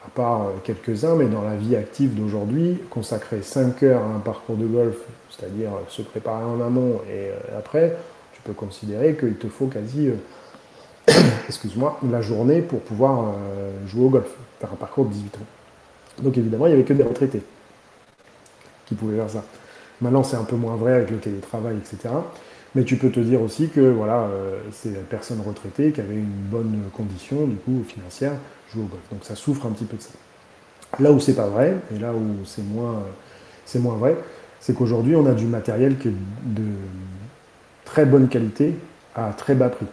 à part quelques-uns, mais dans la vie active d'aujourd'hui, consacrer 5 heures à un parcours de golf, c'est-à-dire se préparer en amont et après, tu peux considérer qu'il te faut quasi, excuse-moi, la journée pour pouvoir jouer au golf, faire un parcours de 18 trous. Donc évidemment, il n'y avait que des retraités qui pouvaient faire ça. Maintenant, c'est un peu moins vrai avec le télétravail, etc. Mais tu peux te dire aussi que voilà, c'est la personne retraitée qui avait une bonne condition, du coup, financière, jouer au golf. Donc ça souffre un petit peu de ça. Là où c'est pas vrai, et là où c'est moins vrai, c'est qu'aujourd'hui, on a du matériel qui est de très bonne qualité à très bas prix.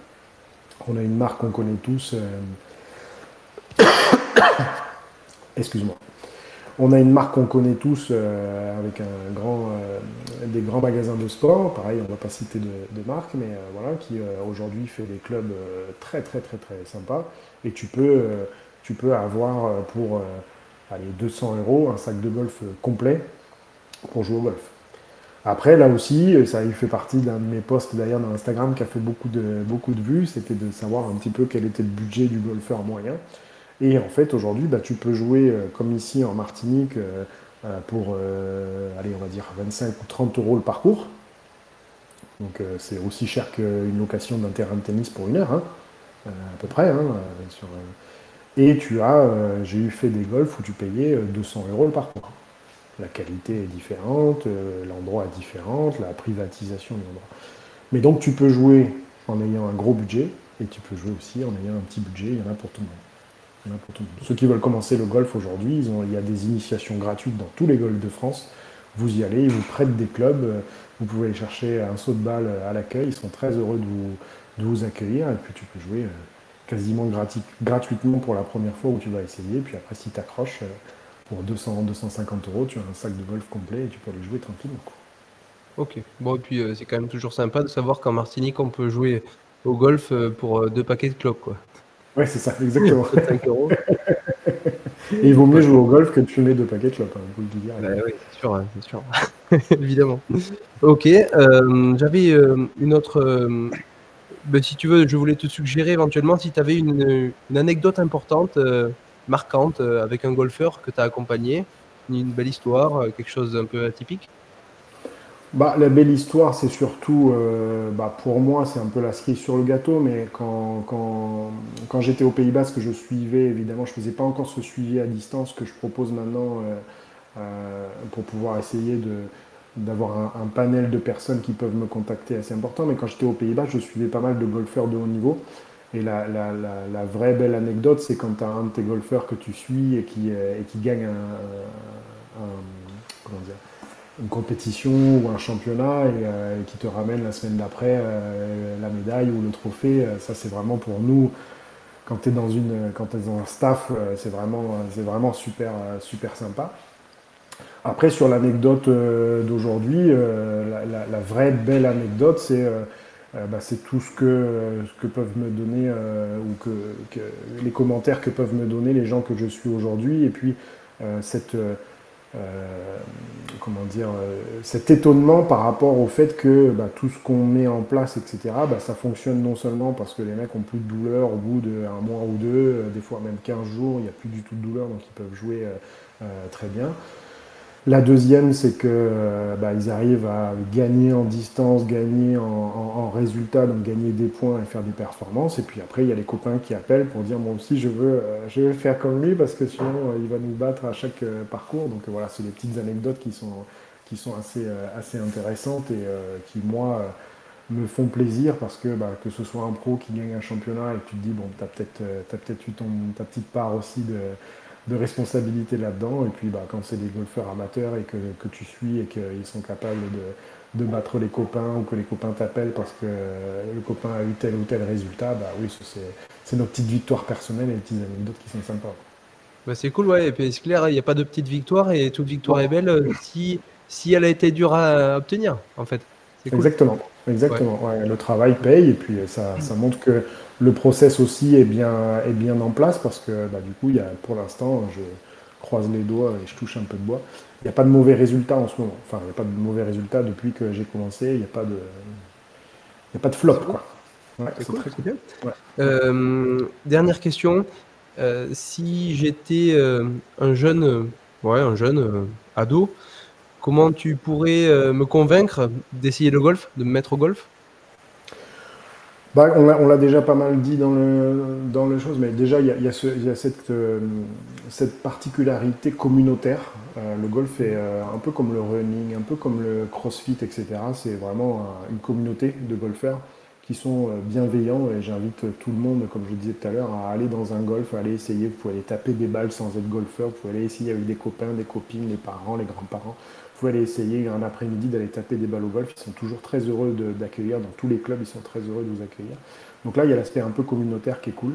On a une marque qu'on connaît tous, excuse-moi. On a une marque qu'on connaît tous avec des grands magasins de sport. Pareil, on ne va pas citer de marque, mais voilà, qui aujourd'hui fait des clubs très très très très sympas. Et tu peux avoir pour allez, 200 euros un sac de golf complet pour jouer au golf. Après, là aussi, ça il fait partie d'un de mes posts d'ailleurs dans Instagram qui a fait beaucoup de vues. C'était de savoir un petit peu quel était le budget du golfeur moyen. Et en fait, aujourd'hui, bah, tu peux jouer comme ici en Martinique pour, allez, on va dire 25 ou 30 euros le parcours. Donc c'est aussi cher qu'une location d'un terrain de tennis pour une heure, hein, à peu près. Hein, et j'ai eu fait des golfs où tu payais 200 euros le parcours. La qualité est différente, l'endroit est différent, la privatisation de l'endroit. Mais donc tu peux jouer en ayant un gros budget et tu peux jouer aussi en ayant un petit budget, il y en a pour tout le monde. Il y en a pour tout le monde. Ceux qui veulent commencer le golf aujourd'hui, il y a des initiations gratuites dans tous les golfs de France. Vous y allez, ils vous prêtent des clubs, vous pouvez aller chercher un saut de balle à l'accueil, ils sont très heureux de vous accueillir, et puis tu peux jouer quasiment gratuitement pour la première fois où tu vas essayer, puis après si tu accroches, pour 200-250 euros, tu as un sac de golf complet et tu peux aller jouer tranquillement, quoi. Ok. Bon, et puis c'est quand même toujours sympa de savoir qu'en Martinique, on peut jouer au golf pour 2 paquets de clopes, quoi. Ouais, c'est ça, exactement. Peut-être 5 euros. Et il vaut mieux Ouais. jouer au golf que de fumer 2 paquets de clopes, hein, je vous le dis direct. Bah oui, c'est sûr, hein, c'est sûr. Évidemment. Ok. J'avais une autre. Ben, si tu veux, je voulais te suggérer éventuellement si tu avais une anecdote importante, marquante, avec un golfeur que tu as accompagné, une belle histoire, quelque chose d'un peu atypique. Bah, la belle histoire, c'est surtout, pour moi, c'est un peu la cerise sur le gâteau, mais quand j'étais au Pays Basque, je suivais, évidemment, je faisais pas encore ce suivi à distance que je propose maintenant pour pouvoir essayer d'avoir un panel de personnes qui peuvent me contacter assez important. Mais quand j'étais au Pays Basque, je suivais pas mal de golfeurs de haut niveau. Et la vraie belle anecdote, c'est quand tu as un de tes golfeurs que tu suis et qui gagne comment dire, une compétition ou un championnat et qui te ramène la semaine d'après la médaille ou le trophée. Ça, c'est vraiment pour nous, quand tu es dans un staff, c'est vraiment super, super sympa. Après, sur l'anecdote d'aujourd'hui, la vraie belle anecdote, c'est tout ce que peuvent me donner ou les commentaires que peuvent me donner les gens que je suis aujourd'hui. Et puis, cette, comment dire, cet étonnement par rapport au fait que tout ce qu'on met en place, etc., ça fonctionne non seulement parce que les mecs ont plus de douleur au bout d'un mois ou deux, des fois même 15 jours, il n'y a plus du tout de douleur, donc ils peuvent jouer très bien. La deuxième, c'est que ils arrivent à gagner en distance, gagner en résultat, donc gagner des points et faire des performances. Et puis après, il y a les copains qui appellent pour dire moi aussi je veux faire comme lui parce que sinon il va nous battre à chaque parcours. Donc voilà, c'est des petites anecdotes qui sont assez intéressantes et qui moi me font plaisir parce que ce soit un pro qui gagne un championnat et que tu te dis bon, t'as peut-être eu ta petite part aussi de responsabilité là-dedans. Et puis quand c'est des golfeurs amateurs et que tu suis et qu'ils sont capables de battre les copains ou que les copains t'appellent parce que le copain a eu tel ou tel résultat, oui, c'est nos petites victoires personnelles et les petites anecdotes qui sont sympas. Bah, c'est cool, ouais, et puis c'est clair, il n'y a pas de petite victoire et toute victoire Non, est belle si elle a été dure à obtenir, en fait. C'est cool. exactement, Ouais. exactement. Ouais, le travail paye et puis ça montre que le process aussi est bien en place parce que du coup, pour l'instant, je croise les doigts et je touche un peu de bois. Il n'y a pas de mauvais résultats en ce moment. Enfin, il n'y a pas de mauvais résultats depuis que j'ai commencé. Il n'y a pas de flop, C'est cool, quoi. Ouais, c'est c'est cool, très c'est cool. bien. Ouais. Dernière question. Si j'étais un jeune ado, comment tu pourrais me convaincre d'essayer le golf, de me mettre au golf? On l'a déjà pas mal dit dans le chose, mais déjà, il y a cette particularité communautaire. Le golf est un peu comme le running, un peu comme le crossfit, etc. C'est vraiment une communauté de golfeurs qui sont bienveillants et j'invite tout le monde, comme je disais tout à l'heure, à aller dans un golf, à aller essayer. Vous pouvez aller taper des balles sans être golfeur, vous pouvez aller essayer avec des copains, des copines, les parents, les grands-parents. Vous pouvez aller essayer un après-midi d'aller taper des balles au golf. Ils sont toujours très heureux d'accueillir. Dans tous les clubs, ils sont très heureux de vous accueillir. Donc là, il y a l'aspect un peu communautaire qui est cool.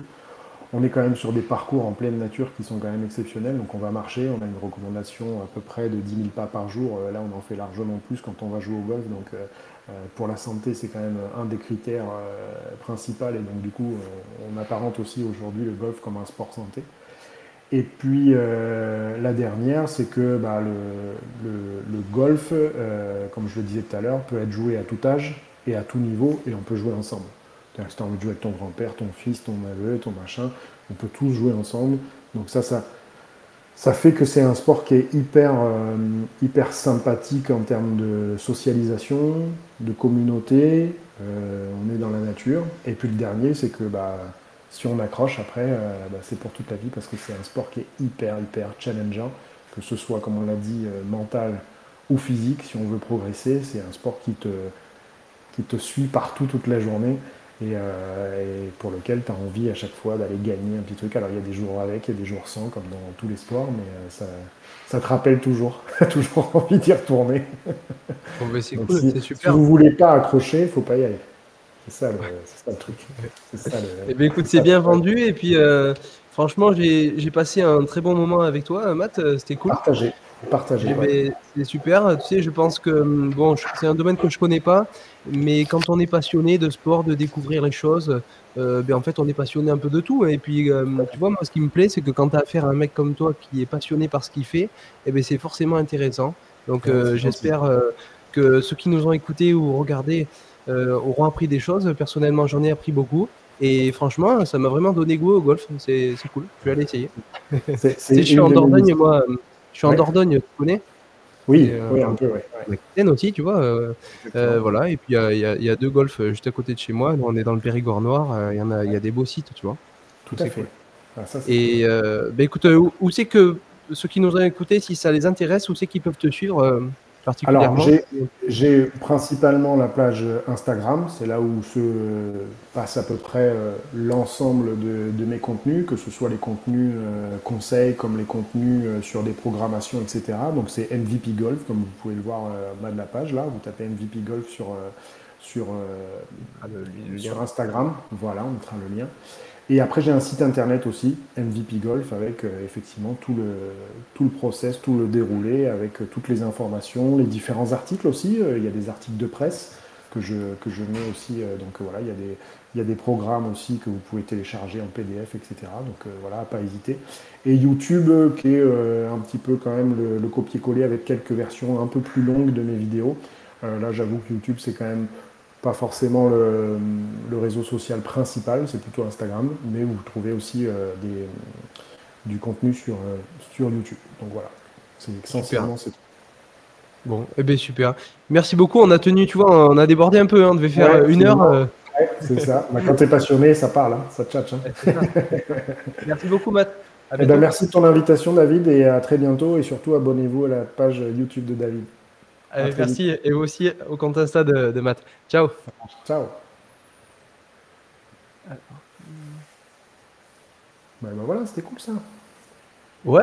On est quand même sur des parcours en pleine nature qui sont quand même exceptionnels. Donc on va marcher, on a une recommandation à peu près de 10 000 pas par jour. Là, on en fait largement plus quand on va jouer au golf. Donc pour la santé, c'est quand même un des critères principaux. Et donc du coup, on apparente aussi aujourd'hui le golf comme un sport santé. Et puis la dernière, c'est que le golf, comme je le disais tout à l'heure, peut être joué à tout âge et à tout niveau, et on peut jouer ensemble. C'est-à-dire que si tu as envie de jouer avec ton grand-père, ton fils, ton neveu, ton machin, on peut tous jouer ensemble. Donc ça fait que c'est un sport qui est hyper sympathique en termes de socialisation, de communauté. On est dans la nature. Et puis le dernier, c'est que si on accroche après, c'est pour toute la vie parce que c'est un sport qui est hyper challengeant, que ce soit, comme on l'a dit, mental ou physique. Si on veut progresser, c'est un sport qui te suit partout toute la journée. et pour lequel tu as envie à chaque fois d'aller gagner un petit truc. Alors il y a des jours avec, il y a des jours sans, comme dans tous les sports, mais ça te rappelle toujours, toujours envie d'y retourner. Bon, ben, c'est Donc cool, c'est si super. vous voulez pas accrocher, il faut pas y aller. C'est ça le truc. C'est ça Eh bien, écoute, c'est c'est ça, bien vendu. Et puis, franchement, j'ai passé un très bon moment avec toi, Matt. C'était cool. partager, partager, Eh ouais. ben, c'est super. Tu sais, je pense que bon, c'est un domaine que je connais pas, mais quand on est passionné de sport, de découvrir les choses, ben, en fait, on est passionné un peu de tout. Et puis, tu vois, moi, ce qui me plaît, c'est que quand tu as affaire à un mec comme toi qui est passionné par ce qu'il fait, eh ben, c'est forcément intéressant. Donc, Ouais, c'est gentil. j'espère que ceux qui nous ont écoutés ou regardés auront appris des choses. Personnellement, j'en ai appris beaucoup. Et franchement, ça m'a vraiment donné goût au golf. C'est cool. Je vais aller essayer. Tu C'est sais, je suis une en de mes Dordogne, missions. moi. Je suis en Ouais. Dordogne, tu connais? C'est Oui, oui, un peu, ouais. en Aquitaine aussi, tu vois. Exactement. Voilà. Et puis il y a deux golfs juste à côté de chez moi. Nous, on est dans le Périgord noir. Il y a des beaux sites, tu vois. Tout Donc à c'est fait. cool. Ah, ça, c'est cool. Et ben, écoute, où c'est que ceux qui nous ont écoutés, si ça les intéresse, où c'est qu'ils peuvent te suivre Alors, particulièrement? j'ai principalement la plage Instagram, c'est là où se passe à peu près l'ensemble de mes contenus, que ce soit les contenus conseils comme les contenus sur des programmations, etc. Donc c'est MVP Golf, comme vous pouvez le voir en bas de la page, là, vous tapez MVP Golf sur, Ah, le lien. sur Instagram, voilà, on mettra le lien. Et après, j'ai un site internet aussi, MVP Golf, avec effectivement tout le process, tout le déroulé, avec toutes les informations, les différents articles aussi. Il y a des articles de presse que je mets aussi. Donc voilà, il y a des programmes aussi que vous pouvez télécharger en PDF, etc. Donc voilà, pas hésiter. Et YouTube, qui est un petit peu quand même le copier-coller avec quelques versions un peu plus longues de mes vidéos. Là, j'avoue que YouTube, c'est quand même pas forcément le réseau social principal, c'est plutôt Instagram, mais vous trouvez aussi du contenu sur YouTube. Donc voilà, c'est Super. essentiellement c'est tout. Bon, eh ben super. Merci beaucoup. On a tenu, tu vois, on a débordé un peu. Hein. On devait faire Ouais, 1 heure. finalement, ouais, c'est ça. Bah, quand tu es passionné, ça parle, hein, ça tchatche. Hein. C'est ça. Merci beaucoup, Matt. À Eh ben, bientôt. merci de ton invitation, David, et à très bientôt. Et surtout, abonnez-vous à la page YouTube de David. À Allez, très vite. merci. Et vous aussi au compte Insta de Matt. Ciao. Ciao. Alors, Ben voilà, c'était cool ça. ouais.